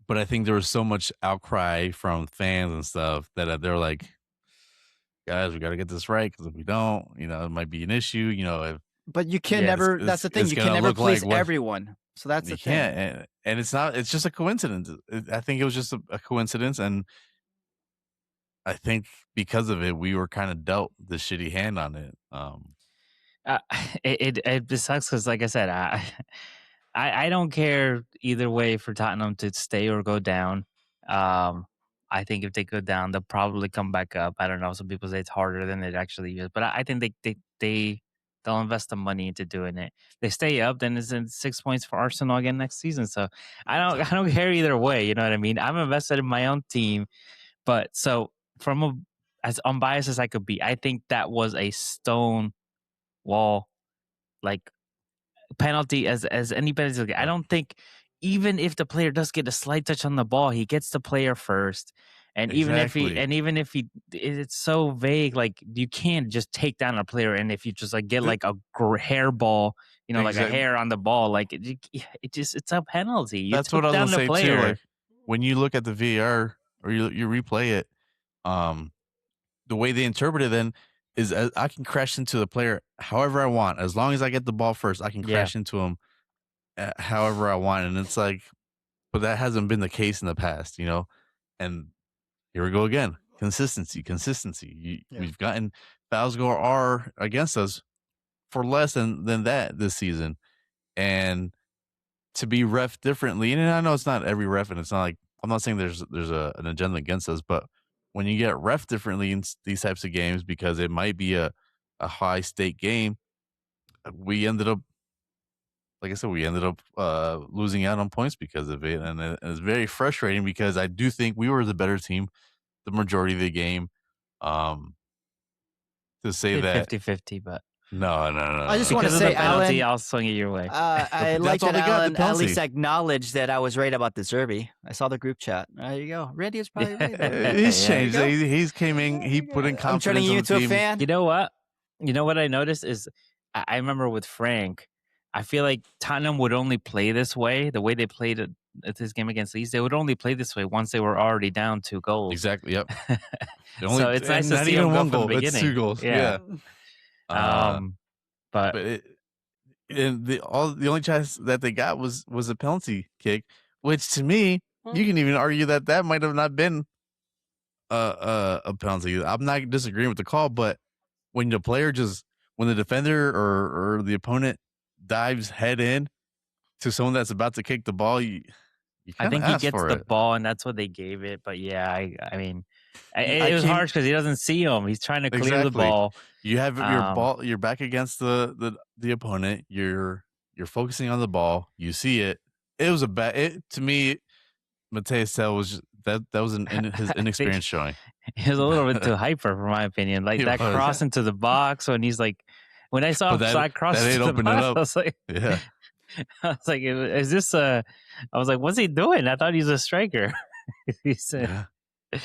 But I think there was so much outcry from fans and stuff that they're like, guys, we got to get this right, because if we don't, it might be an issue. But you can Yeah, never. That's the thing. it's You gonna can never look please like what everyone. So that's you the thing. can't, and it's not. It's just a coincidence. I think it was just a coincidence, and I think because of it, we were kind of dealt the shitty hand on it. Uh, it sucks because, like I said, I don't care either way for Tottenham to stay or go down. I think if they go down, they'll probably come back up. I don't know. Some people say it's harder than it actually is, but I think they'll invest the money into doing it. They stay up, then it's in 6 points for Arsenal again next season. So I don't care either way. You know what I mean? I'm invested in my own team, but so from as unbiased as I could be, I think that was a stone wall like penalty as any penalty. I don't think even if the player does get a slight touch on the ball, he gets the player first. And Exactly. even if he, it's so vague. Like you can't just take down a player, and if you just like get like a hair ball, like a hair on the ball, like it's a penalty. You That's took what I was down gonna the say player. too. Like when you look at the VAR or you replay it, the way they interpret it then is I can crash into the player however I want, as long as I get the ball first. I can crash into him however I want, and it's like, but that hasn't been the case in the past, And here we go again. Consistency. We've gotten fouls go are against us for less than that this season, and to be ref differently. And I know it's not every ref, and it's not like I'm not saying there's an agenda against us, but when you get ref differently in these types of games, because it might be a high stake game, we ended up, like I said, losing out on points because of it, and it's very frustrating because I do think we were the better team the majority of the game. To say that 50-50, but no. I just want to because of say, the penalty, Alan, I'll swing it your way. I like that's all that they got, the Alan at least penalty. acknowledged that I was right about the Zerbi. I saw the group chat. There you go. Randy is probably right. Though. He's changed. There you go. He's came in. He put in I'm turning confidence you in into the a team. fan. You know what I noticed is I remember with Frank, I feel like Tottenham would only play this way, the way they played at this game against Leeds. They would only play this way once they were already down 2 goals. Exactly. Yep. So it's nice to not see even them go one from goal. the It's beginning. 2 goals. Yeah. But the only chance that they got was a penalty kick, which to me, you can even argue that might have not been a penalty. I'm not disagreeing with the call, but when the defender or the opponent dives head in to someone that's about to kick the ball, you I think he gets for the it. ball, and that's what they gave it. But yeah, I mean, I it was came- harsh because he doesn't see him. He's trying to clear the Exactly. ball. You have your ball. You're back against the opponent. You're focusing on the ball. You see it. It was a bad. To me, Mateus Tell was that was his inexperience showing. He was a little bit too hyper, for my opinion. Like He that was. cross into the box when he's like, when I saw But him slide cross that into ain't the opened box, it up. I was like, Yeah. I was like, is this I was like, what's he doing? I thought he was a striker. He said, Yeah.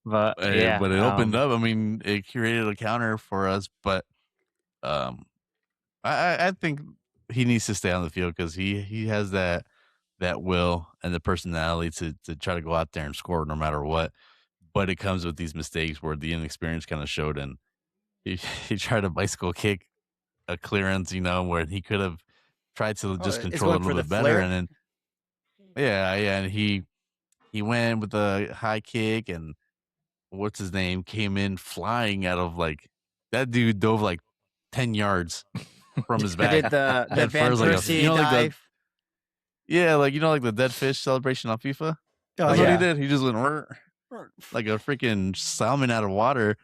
but yeah, but it opened up. I mean, it created a counter for us. But I think he needs to stay on the field because he has that will and the personality to try to go out there and score no matter what. But it comes with these mistakes where the inexperience kind of showed, and he tried to bicycle kick a clearance, where he could have tried to just control it a little bit better, and then and he went with a high kick, and what's his name came in flying out of that dude dove 10 yards from his back. Did the Van Persie dive? Like the dead fish celebration on FIFA. That's what he did. He just went like a freaking salmon out of water,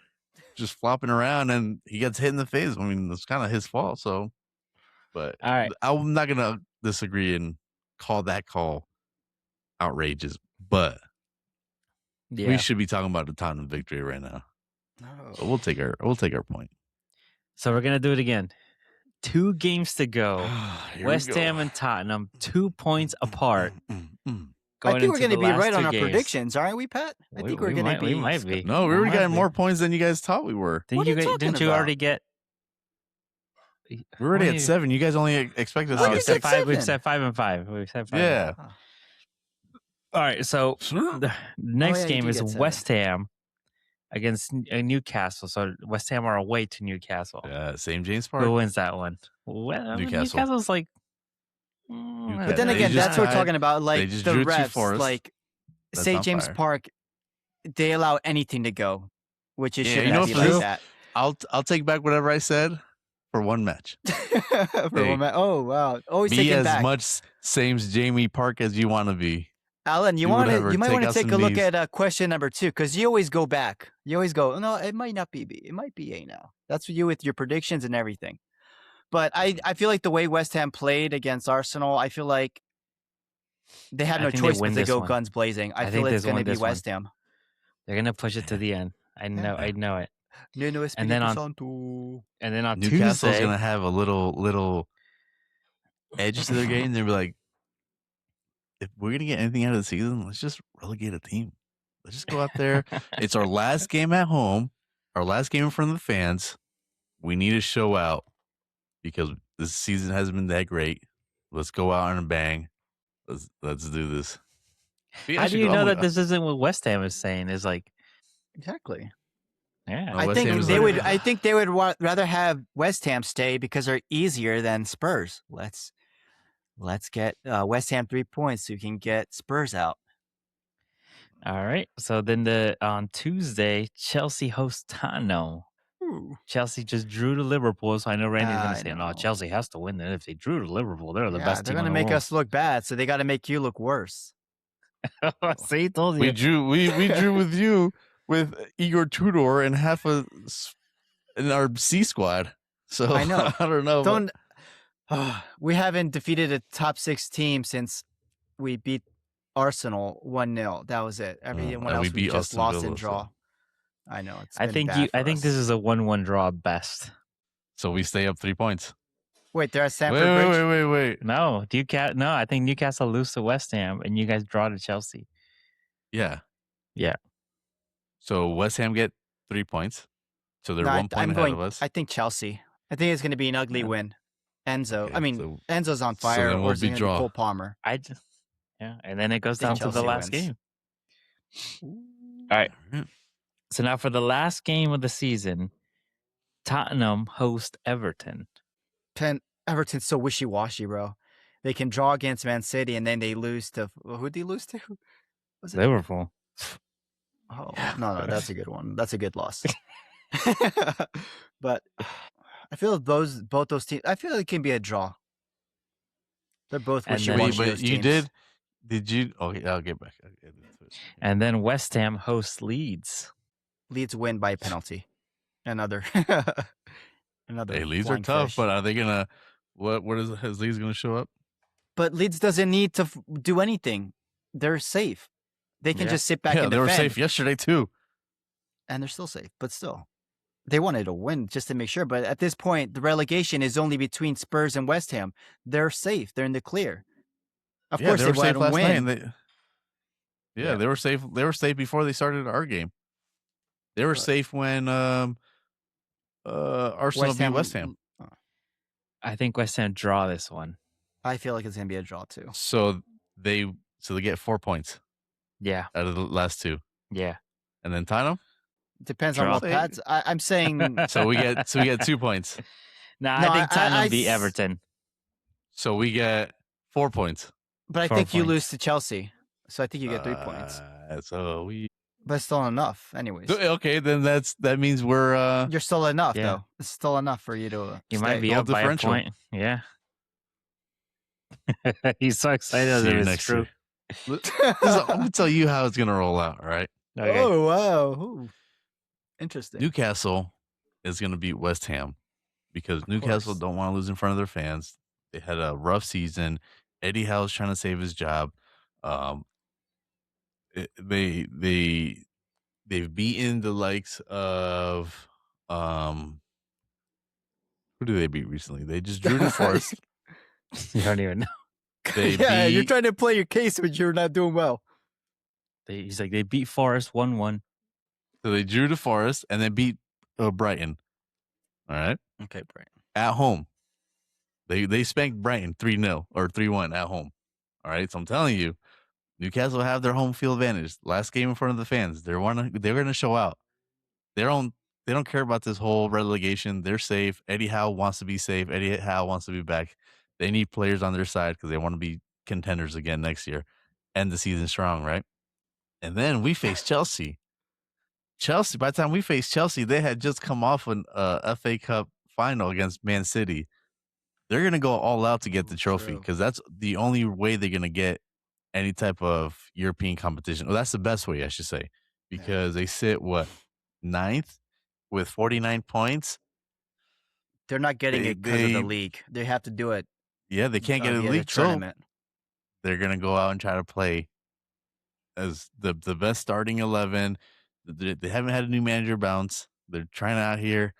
just flopping around, and he gets hit in the face. I mean, it's kind of his fault. So, but all right, I'm not gonna disagree and call that call outrageous, but we should be talking about the Tottenham victory right now. But we'll take our point. So we're gonna do it again. 2 games to go. West Ham and Tottenham, 2 points apart. I think we're going to be right on our predictions, aren't we, Pat? I think we're going to be. We might be. No, we were getting more points than you guys thought we were. Didn't you already get? We're already at 7. You guys only expected us to get 6. We've said 5 and 5. We've said 5. Yeah. All right, so the next yeah, you game do is get 7. West Ham against Newcastle. So West Ham are away to Newcastle. St. James Who Park. wins that one? Well, Newcastle. Newcastle's like. But then They again, just that's what we're tied. talking about. They Like just the drew 2 refs, Forest. like That's St. on James fire. Park, they allow anything to go, which it Yeah, shouldn't you know be what, like Phil? that. I'll take back whatever I said for one match. Oh wow! Always Be taking as back. much same Jamie Park as you want to be. Alan, you Do might whatever, want take to out take a some look knees. at question number 2 because you always go back. You always go, no, it might not be B. It might be A now. That's for you with your predictions and everything. But I feel like the way West Ham played against Arsenal, I feel like they had I no think they choice win but to this go one. guns blazing. I I feel think it's they going to win be this one. West Ham. They're gonna push it to the end. I know it. And then on Newcastle's Tuesday, gonna have a little edge to their game. They'll be like, if we're gonna get anything out of the season, let's just relegate a team. Let's just go out there. It's our last game at home, our last game in front of the fans. We need to show out because this season hasn't been that great. Let's go out and bang. Let's do this. how do you know that this isn't what West Ham is saying? Is like Exactly. yeah. No, I West think Ham is they like- would. I think they would rather have West Ham stay because they're easier than Spurs. Let's get West Ham 3 points so you can get Spurs out. All right. So then on Tuesday, Chelsea hosts Tottenham. Chelsea just drew to Liverpool, so I know Randy's going to say, "No, Chelsea has to win." Then if they drew to Liverpool, they're the best They're team. gonna make us look bad, so they got to make you look worse. See, told you. We drew with you with Igor Tudor and half in our C squad. So I know. I don't know. Don't. We haven't defeated a top 6 team since we beat Arsenal 1-0. That was it. Everyone and else we we beat just Aston lost Villa, and draw. so- I know. It's I been think bad I for think us. this is a 1-1 draw at best. So we stay up 3 points. Wait, they're at Stamford Bridge. Wait. No, No, I think Newcastle lose to West Ham, and you guys draw to Chelsea. Yeah. Yeah. So West Ham get 3 points. So they're No, 1 point ahead of us. I think Chelsea. I think it's going to be an ugly Yeah. win. Enzo. Okay, I mean, so- Enzo's on so fire. then Or we'll is it be going to be draw. Cole Palmer? And then it goes I think down to the Chelsea last wins. game. All right. So now for the last game of the season, Tottenham host Everton. Everton's so wishy-washy, bro. They can draw against Man City and then they lose to who'd they lose to? Was it Liverpool. Oh, no, that's a good one. That's a good loss. But I feel both those teams. I feel it can be a draw. They're both And then- wishy-washy. Wait, but those you teams. did you? Okay, I'll get back. I'll get into it. And then West Ham hosts Leeds. Leeds win by penalty. Another. Hey, Leeds are flying tough, fish. but are they gonna? What is Leeds gonna show up? But Leeds doesn't need to do anything. They're safe. They can Yeah. just sit back Yeah, and they were defend, safe yesterday too. and they're still safe. But still, they wanted to win just to make sure. But at this point, the relegation is only between Spurs and West Ham. They're safe. They're in the clear. Of course, they they were safe want last to night. win. And they were safe. They were safe before they started our game. They were But- safe when Arsenal beat West Ham. I think West Ham draw this one. I feel like it's gonna be a draw too. So they get 4 points Yeah. out of the last 2, Yeah. and then Tottenham. Depends on Draw. what pads. I'm saying. So we get 2 points. No, No, I think Tottenham I beat s- Everton. So we get 4 points. But I 4 think you points. lose to Chelsea, so I think you get 3 points. So we But it's still enough, anyways. okay. Then that means we're You're still enough, Yeah. though. It's still enough for you to. You might stay. be Goal up by a differential. point. Yeah. He's so excited see that you it's next true. year. I'm gonna tell you how it's gonna roll out. All right. Okay. Oh wow! Ooh. Interesting. Newcastle is going to beat West Ham because Newcastle course. don't want to lose in front of their fans. They had a rough season. Eddie Howe's trying to save his job. They've beaten the likes of who do they beat recently? They just drew to Forest. You don't even know. They yeah, you're beat- trying to play your case, but you're not doing well. He's like, they beat Forest 1-1. So they drew to Forest and then beat Brighton. All right, Okay, Brian. at home. They spanked Brighton 3-0 or 3-1 at home. All right, so I'm telling you, Newcastle have their home field advantage. Last game in front of the fans. They're gonna show out. They don't care about this whole relegation. They're safe. Eddie Howe wants to be safe. Eddie Howe wants to be back. They need players on their side because they want to be contenders again next year. End the season strong, right? And then we face Chelsea. Chelsea, by the time we faced Chelsea, they had just come off an FA Cup final against Man City. They're going to go all out to get the trophy because that's the only way they're going to get any type of European competition. Well, that's the best way, I should say, because they sit, ninth with 49 points. They're not getting it because of the league. They have to do it. Yeah, they can't get a league tournament. So they're going to go out and try to play as the best starting 11. They haven't had a new manager bounce. They're trying out here.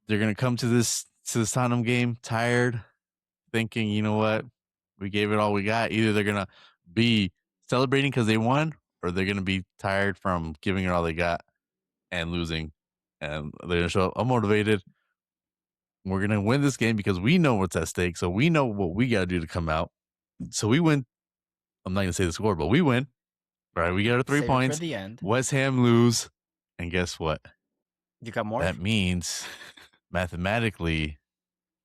They're going to come to this Tottenham game tired, thinking, you know what? We gave it all we got. Either they're going to be celebrating because they won, or they're going to be tired from giving it all they got and losing. And they're going to show up unmotivated. We're going to win this game because we know what's at stake. So we know what we got to do to come out. So we win. I'm not going to say the score, but we win. Right, we got our 3 points. For the end. West Ham lose, and guess what? You got more. That means mathematically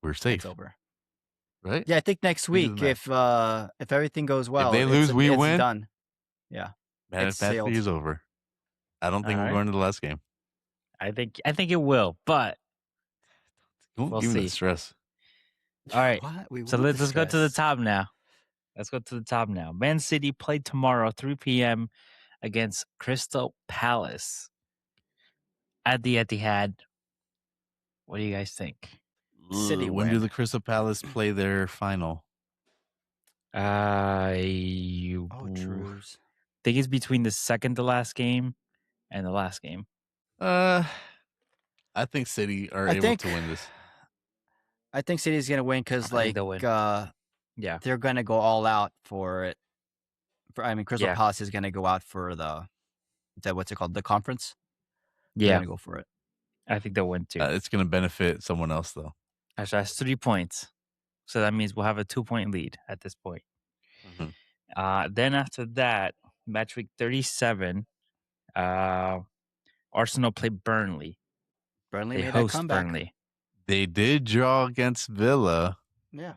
we're safe. It's over, right? Yeah, I think next week, if everything goes well, if they lose, we win. Done. Yeah, mathematically is over. I don't think we're going to the last game. I think it will, but we'll give me the stress. All right, so let's go to the top now. Let's go to the top now. Man City play tomorrow, 3 p.m. against Crystal Palace at the Etihad. What do you guys think? City when do the Crystal Palace play their final? I think it's between the second to last game and the last game. I think City are able to win this. I think City's gonna win because yeah, they're gonna go all out for it. Crystal Palace is gonna go out for what's it called? The conference. They're gonna go for it. I think they'll win too. It's gonna benefit someone else though. Actually, that's 3 points, so that means we'll have a 2-point lead at this point. Mm-hmm. Then after that, match week 37, Arsenal play Burnley. Burnley they made host that comeback. Burnley. They did draw against Villa. Yeah.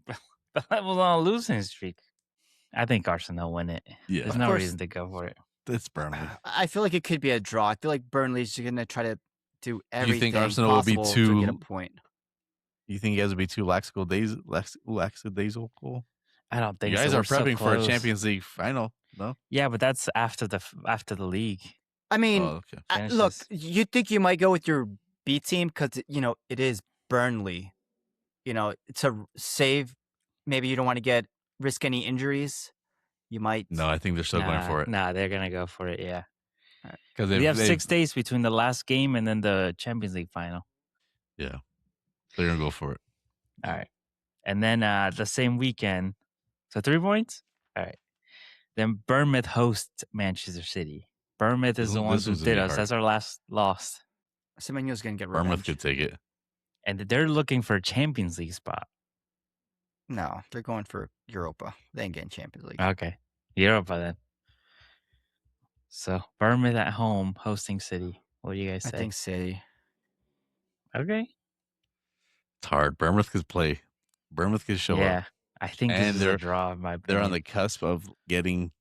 But that was on a losing streak. I think Arsenal win it. Yeah. There's no reason to go for it. It's Burnley. I feel like it could be a draw. I feel like Burnley's going to try to do everything. You think Arsenal will be to get a point? You think you guys will be too lackadaisical? I don't think you guys are prepping for a Champions League final, no? Yeah, but that's after the league. I mean, look, you think you might go with your B team because it is Burnley. It's a save. Maybe you don't want to risk any injuries. You might. No, I think they're still going for it. Nah, they're gonna go for it. Yeah, because we have 6 days between the last game and then the Champions League final. Yeah, they're gonna go for it. All right, and then the same weekend, so 3 points. All right, then Bournemouth hosts Manchester City. Bournemouth is the ones who did us. That's our last loss. Semenyo's gonna get revenge. Bournemouth could take it, and they're looking for a Champions League spot. No, they're going for Europa. They ain't getting Champions League. Okay, Europa then. So Bournemouth at home hosting City. What do you guys say? I think City. Okay. It's hard. Bournemouth could play. Bournemouth could show up. Yeah, I think this is a draw. In my opinion. They're on the cusp of getting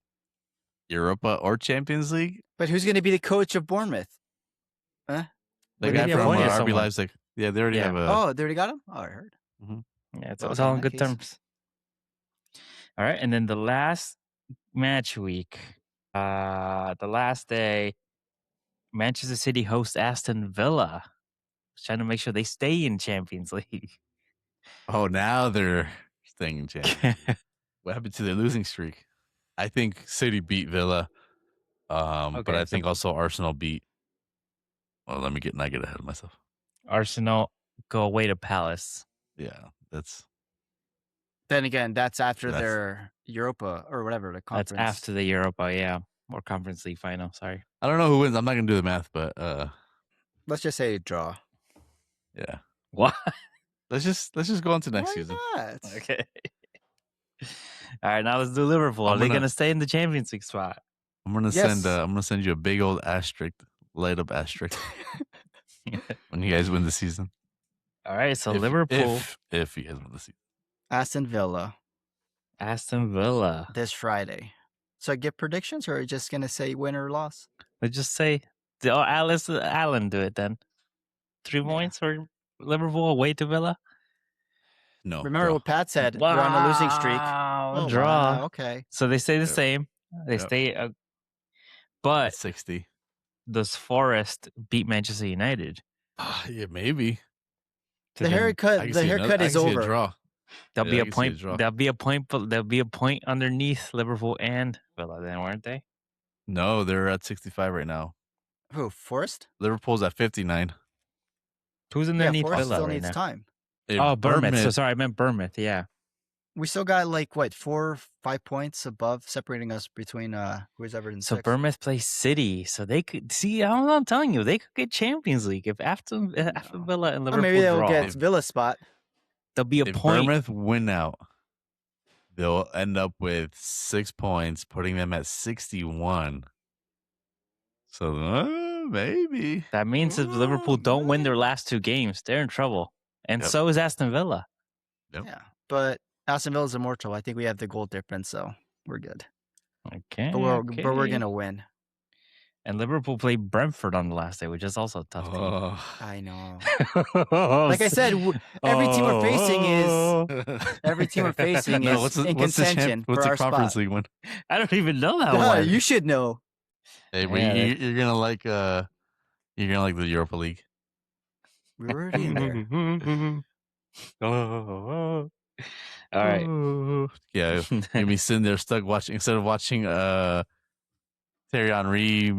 Europa or Champions League. But who's going to be the coach of Bournemouth? Huh? The guy from RB Leipzig. Yeah, they already have a. Oh, they already got him? Oh, I heard. Mm-hmm. Yeah, it's all in good terms. All right, and then the last match week, the last day, Manchester City hosts Aston Villa. Trying to make sure they stay in Champions League. Oh, now they're staying in Champions League. What happened to their losing streak? I think City beat Villa, but I think also Arsenal beat. Well, let me not get ahead of myself. Arsenal go away to Palace. Yeah, that's. Then again, that's after their Europa or whatever the conference. That's after the Europa, yeah, or Conference League final. Sorry, I don't know who wins. I'm not gonna do the math, but let's just say draw. Yeah. What? Let's just go on to next season. Not? Okay. All right, now let's do Liverpool. Are I'm they gonna- gonna stay in the Champions League spot? I'm gonna Yes. send you a big old asterisk, light up asterisk when you guys win the season. All right, so If- Liverpool, if you guys win the season. Aston Villa Aston Villa. this Friday. So get predictions, or are you just gonna say win or loss? Let's just say, Alan do it then. 3 Yeah. points for Liverpool away to Villa. No. Remember draw. what Pat said? They're on a losing streak. Wow, Oh, draw. wow, okay. So they stay the Yep. same. They Yep. stay, but It's 60. does Forest beat Manchester United? Yeah, maybe. To The then- haircut. I can The see another- haircut I is can see a over. draw. There'll Yeah, be I a can see a point. draw. There'll be a point. There'll be a point underneath Liverpool and Villa. Then weren't they? No, they're at 65 right now. Who? Forrest? Liverpool's at 59. Who's Yeah, underneath Forrest Villa still right needs now? time. If Oh, Bournemouth. So sorry, I meant Bournemouth. Yeah. We still got like what 4 or 5 points above separating us between who's ever in So sixth. Bournemouth plays City, so they could see. I'm telling you, they could get Champions League if after Villa and Or Liverpool maybe they'll draw. get Villa spot. There'll be a if point. Bournemouth win out, they'll end up with 6 points, putting them at 61. So maybe. That means if Liverpool don't win their last 2 games, they're in trouble, and Yep. so is Aston Villa. Yep. Yeah, but Aston Villa's immortal. I think we have the goal difference, so we're good. Okay, But we're okay. gonna win. And Liverpool played Brentford on the last day, which is also a tough team. Oh. I know. Like I said, every team we're facing is every team we're facing No, is what's the, in what's the, contention what's for the our conference spot. league one? I don't even know that Duh, one. you should know. Hey, but Yeah, you're gonna like the Europa League. We're already in there. All right. Yeah, you'll be sitting there stuck watching instead of watching Thierry Henry,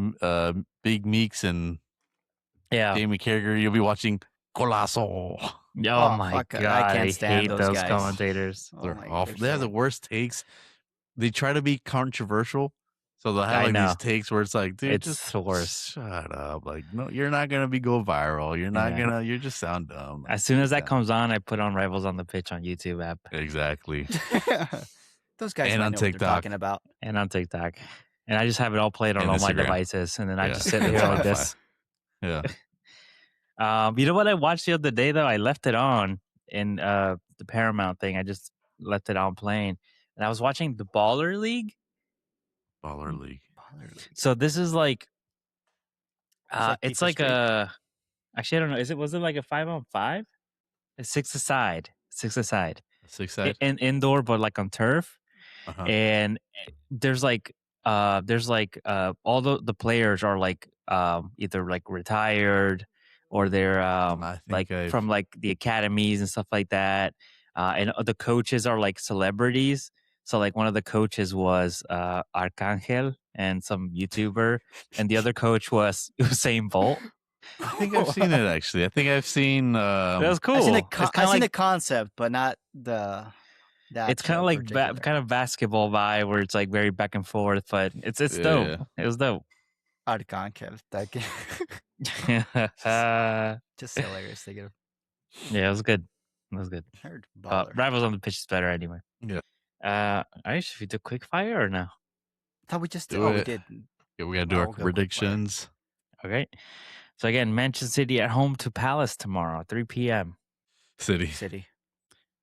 Big Meeks, and Yeah. Jamie Carragher. You'll be watching Golazo. Oh, Oh, my fuck, god, I can't I stand hate those those guys. commentators. Oh They're my- awful. they're They have so- the worst takes. They try to be controversial, so they'll I have like know. these takes where it's like, dude, It's just the worst. shut up. Like, no, you're not gonna go viral. You're not Yeah. gonna. You just sound dumb. Like, As soon as that yeah. comes on, I put on Rivals on the Pitch on YouTube app Exactly. Those guys And might on know what they're TikTok. talking about. and on TikTok. And I just have it all played on And all my Instagram. devices. And then I Yeah. just sit And here like Spotify. this. Yeah. You know what I watched the other day, though? I left it on in the Paramount thing. I just left it on playing. And I was watching the Baller League. Baller League. So this is like, like it's FIFA like Street? actually, I don't know. Was it like a 5-on-5? It's 6 aside. 6 aside. 6 side. In indoor, but like on turf. Uh-huh. And there's like all the players are like either like retired or they're I like think I've- from like the academies and stuff like that. And the coaches are like celebrities. So like one of the coaches was Arcangel and some YouTuber, and the other coach was Usain Bolt. I think I've seen it actually. I think I've seen. That was cool. I've seen, It's I've kind of seen the like concept, but not the. it's kind of like kind of basketball vibe where it's like very back and forth, but it's dope. Yeah. It was dope. Arcangel. That game. yeah, Just hilarious. They get it was good. It was good. heard baller. Rivals on the Pitch is better anyway. Yeah. Alright, should we do quick fire or no? Thought we just Do we it. did. Yeah, we gotta do Oh, our we'll go quick fire. predictions. Okay. So again, Manchester City at home to Palace tomorrow, 3 p.m. City. City.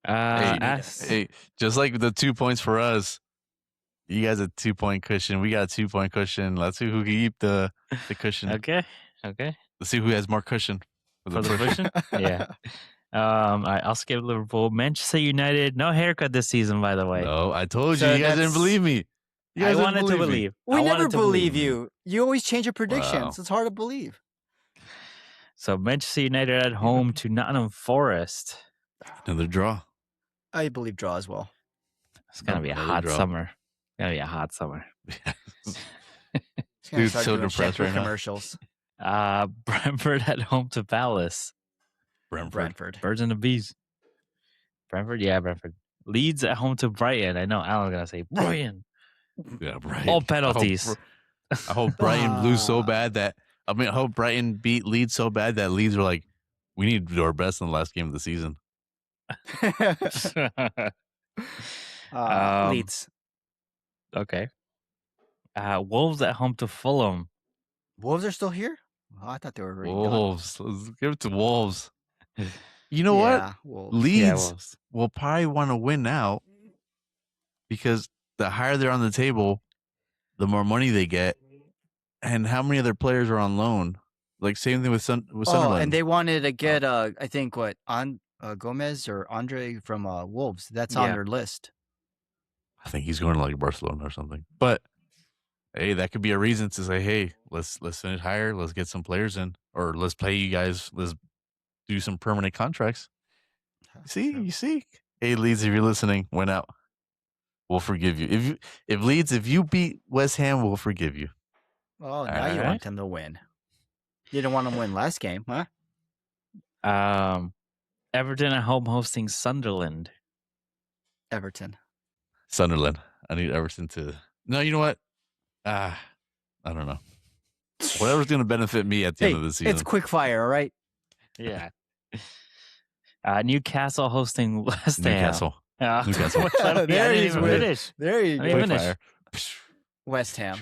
Hey, just like the 2 points for us, you guys a 2-point cushion. We got a 2-point cushion. Let's see who can keep the cushion. Okay. Let's see who has more cushion For the cushion? Yeah. All right, I'll skip Liverpool. Manchester United, no haircut this season, by the way. No, I told So you guys didn't that's- believe me. You I guys didn't wanted to me. believe. We I never wanted to believe me. you. You always change your predictions. Wow. It's hard to believe. So Manchester United at home to Nottingham Forest. Another draw. I believe draw as well. It's gonna be a Another hot draw. summer. Gonna be a hot summer. It's gonna Dude's start so doing depressed shampoo right now. commercials. Brentford at home to Palace. Brentford. Birds and the bees. Brentford, yeah, Brentford. Leeds at home to Brighton. I know Alan's gonna say Brighton. Yeah, Brighton. All penalties. I hope Brighton lose so Ah. bad that I hope Brighton beat Leeds so bad that Leeds were like, we need to do our best in the last game of the season. Leeds. Okay. Wolves at home to Fulham. Wolves are still here? Oh, I thought they were already done. Wolves. Let's give it to Wolves. You know what? Yeah, Wolves. Leeds Yeah, Wolves. will probably want to win now because the higher they're on the table, the more money they get. And how many other players are on loan? Like same thing with Oh, Sunderland. and they wanted to get I think Gomez or Andre from Wolves. That's on Yeah. their list. I think he's going to like Barcelona or something. But hey, that could be a reason to say, hey, let's finish higher. Let's get some players in, or let's pay you guys. Let's do some permanent contracts. You see. Hey, Leeds, if you're listening, went out. We'll forgive you. If Leeds, if you beat West Ham, we'll forgive you. Oh, now you Alright. want them to win. You didn't want them to win last game, huh? Everton at home hosting Sunderland. Everton. Sunderland. I need Everton to. No, you know what? I don't know. Whatever's going to benefit me at the end of the season. It's quick fire, all right? Yeah. Newcastle hosting West Ham. Newcastle. Newcastle. There he's even with- finish. There you I didn't go. even Quick finish. fire. West Ham.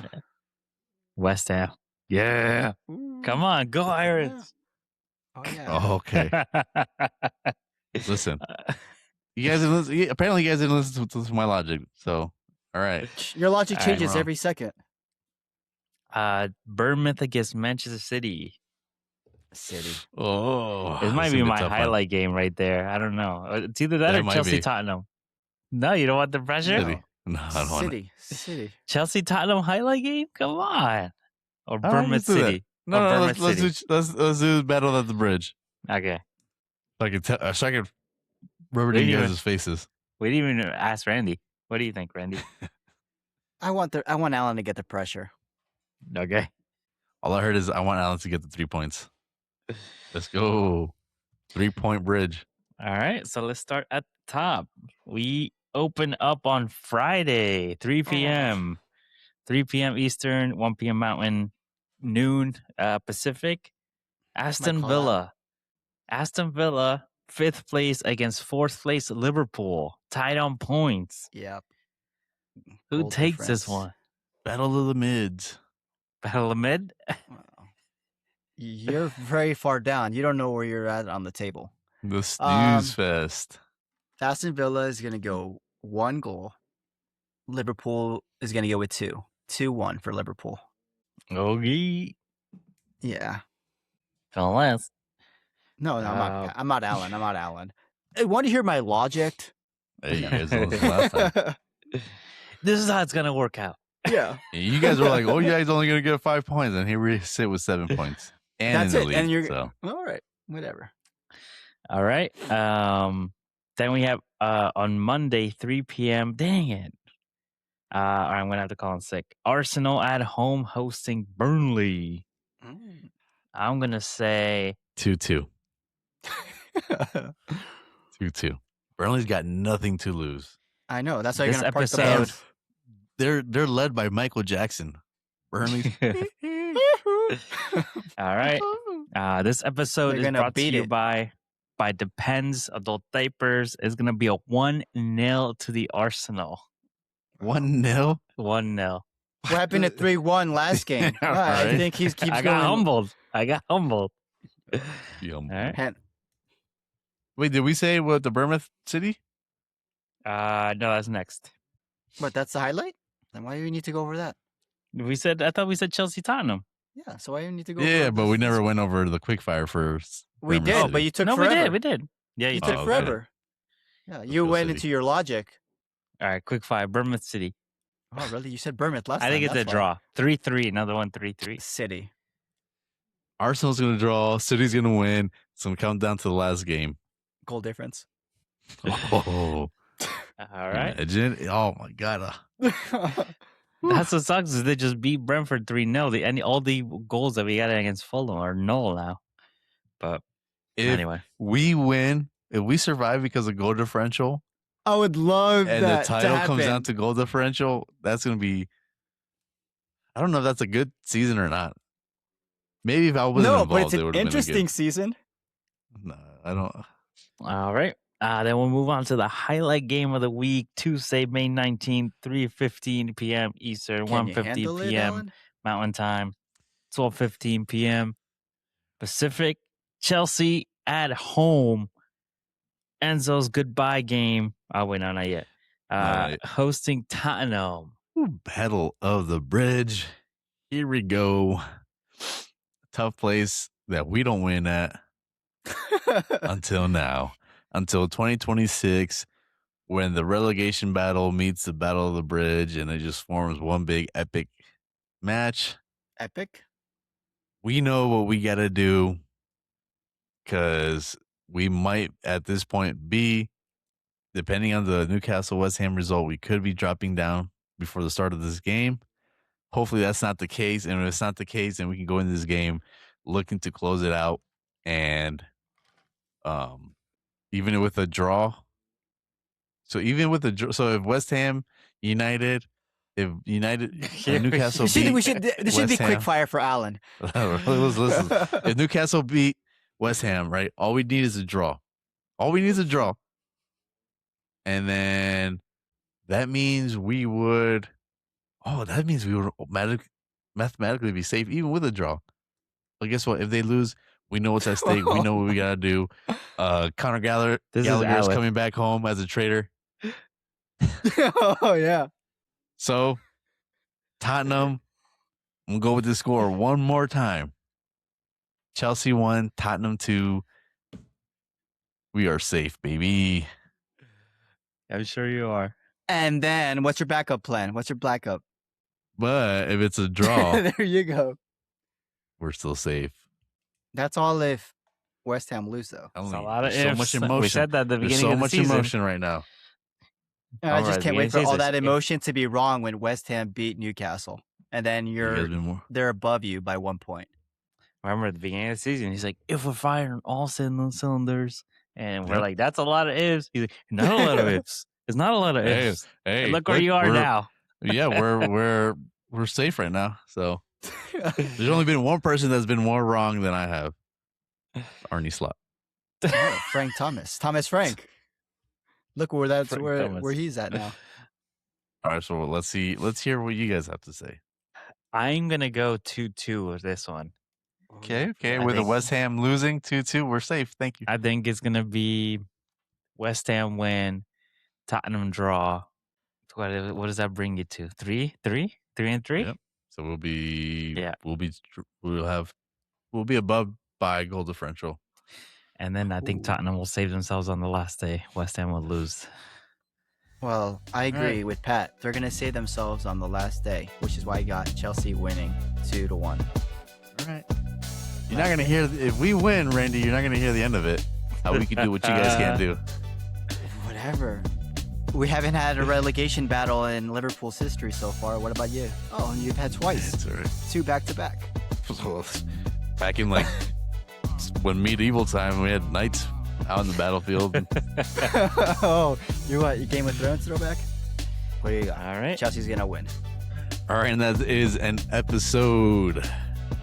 West Ham. Yeah. Come on, go Irons. Oh, yeah. Oh, okay. Listen, you guys didn't listen, apparently you guys didn't listen to my logic. So, all right. Your logic All right, changes wrong. every second. Bournemouth against Manchester City. City. Oh, This might it's be gonna my a tough one. highlight game right there. I don't know. It's either that That or might Chelsea be. Tottenham. No, you don't want the pressure? City. No, I don't want it. City. Chelsea Tottenham highlight game? Come on. Or right, Bournemouth let's do that. City. No, Or no, Bournemouth let's do battle at the bridge. Okay. So I could rub it in Wait, you you- guys' faces. We didn't even ask Randy. What do you think, Randy? I want Allen to get the pressure. Okay. All I heard is I want Allen to get the 3 points. Let's go. 3-point bridge. All right. So let's start at the top. We open up on Friday, 3 p.m. 3 p.m. Eastern, 1 p.m. Mountain, noon Pacific. Aston call Villa. Aston Villa, 5th place against 4th place Liverpool. Tied on points. Yep. Who Goal takes this difference. one? Battle of the mids. Battle of Mid? Wow. You're very far down. You don't know where you're at on the table. The snooze Um, fest. Aston Villa is going to go 1 goal. Liverpool is going to go with 2. 2-1 for Liverpool. Okay. Yeah. Unless. No, I'm not Allen. I'm not Allen. Hey, want to hear my logic? Hey, you guys listened last time. This is how it's going to work out. Yeah. You guys were like, oh, you guys only going to get 5 points. And here we sit with 7 points. And That's in the it. lead. And you're so. all right. Whatever. All right. Then we have on Monday, 3 p.m. Dang it. I'm going to have to call in sick. Arsenal at home hosting Burnley. I'm going to say 2-2. 2-2. Burnley's got nothing to lose. I know. That's why you're This going to park the episode- bus. They're led by Michael Jackson. Burnley's all right. This episode They're is gonna brought to beat you it. by Depends Adult Diapers. It's going to be a 1-0 to the Arsenal. 1-0. 1-0. What happened to 3-1 last game? Yeah, I right. think he keeps I going. got humbled. All Yum. right. Hen- Wait, did we say what the Bournemouth City? No, that's next. But that's the highlight? Then why do you need to go over that? I thought we said Chelsea Tottenham. Yeah, so why do you need to go Yeah, over but this- we never this- went over the quickfire for We Bournemouth did, City. but you took No, forever. we did. Yeah, you You took. took okay. forever. Yeah, you go went City. into your logic. All right, quick fire. Bournemouth City. Oh, really? You said Bournemouth last I time. think it's a that's why. draw. 3-3. Another one, 3-3. City. Arsenal's going to draw. City's going to win. It's going to come down to the last game. Goal difference. Oh, All right. imagine. Oh, my God. That's what sucks is they just beat Brentford 3-0. All the goals that we got against Fulham are null now. But If anyway. we win, if we survive because of goal differential, I would love and that the title to comes down happen. to goal differential, that's going to be. I don't know if that's a good season or not. Maybe if I wasn't No, involved, but it's it an would have been a interesting good. season. No, I don't. All right. Then we'll move on to the highlight game of the week, Tuesday, May 19th, 3:15 p.m. Eastern, Can you 1:15 handle it, p.m. Alan? Mountain Time, 12:15 p.m. Pacific. Chelsea at home. Enzo's goodbye game. Oh, wait, no, not yet. Hosting Tottenham. Ooh, Battle of the Bridge. Here we go. Tough place that we don't win at until now. Until 2026, when the relegation battle meets the Battle of the Bridge and it just forms one big epic match. Epic? We know what we got to do because we might at this point be, depending on the Newcastle West Ham result, we could be dropping down before the start of this game. Hopefully that's not the case. And if it's not the case, then we can go into this game looking to close it out. And even with a draw. So even with the so if West Ham United, if Newcastle beat this should be quick fire for Alan. Listen. If Newcastle beat West Ham, right? All we need is a draw. All we need is a draw. And then that means we would mathematically be safe even with a draw. But guess what? If they lose, we know what's at stake. We know what we gotta do. Conor Gallagher is coming back home as a traitor. Oh yeah. So Tottenham, I'm gonna go with the score one more time. Chelsea 1, Tottenham 2. We are safe, baby. I'm sure you are. And then what's your backup plan? What's your backup? But if it's a draw, there you go. we're still safe. That's all if West Ham lose, though. It's a lot of so ifs. much emotion. We said that at the There's beginning so of the much season. emotion right now. And I just Alright, can't wait for beginning all of the that season. emotion to be wrong when West Ham beat Newcastle, and then You guys been more. they're above you by 1 point. Remember at the beginning of the season, he's like, if we're firing all cylinders, and we're Yep. like, that's a lot of ifs. He's like, not a lot of ifs. It's not a lot of ifs. Hey, And look where you are now. Yeah, we're safe right now. So there's only been one person that's been more wrong than I have. Arnie Slot. Oh, Frank Thomas. Thomas Frank. Look where Frank Thomas. where he's at now. All right, so let's hear what you guys have to say. I'm going to go 2-2 with this one. Okay. I With the think- West Ham losing 2-2, we're safe. Thank you. I think it's going to be West Ham win, Tottenham draw. What does that bring you to? 3 and 3? Yep. So we'll be Yeah. we'll be above by goal differential. And then I think Ooh. Tottenham will save themselves on the last day. West Ham will lose. Well, I agree Alright. with Pat. They're gonna save themselves on the last day, which is why I got Chelsea winning 2-1. All right. You're not gonna hear if we win, Randy. You're not gonna hear the end of it. How we can do what you guys can't do. Whatever. We haven't had a relegation battle in Liverpool's history so far. What about you? Oh, you've had twice. It's all right. 2 back-to-back. Back in like when medieval time, we had knights out in the battlefield. Oh, you what? You Game of Thrones throwback? What do you got? All right. Chelsea's gonna win. All right, and that is an episode.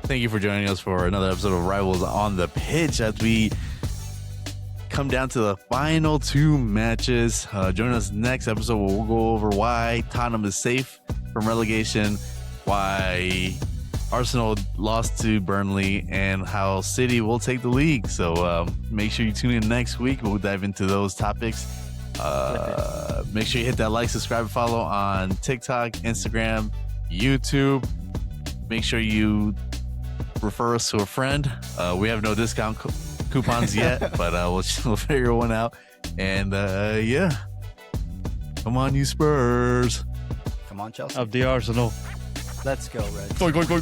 Thank you for joining us for another episode of Rivals on the Pitch as we come down to the final 2 matches. Join us next episode where we'll go over why Tottenham is safe from relegation, why Arsenal lost to Burnley, and how City will take the league. So make sure you tune in next week. We'll dive into those topics. Make sure you hit that like, subscribe, follow on TikTok, Instagram, YouTube. Make sure you refer us to a friend. We have no discount coupons yet, but we'll figure one out. And yeah, come on, you Spurs. Come on, Chelsea. Of the Arsenal. Let's go, Reds. Go.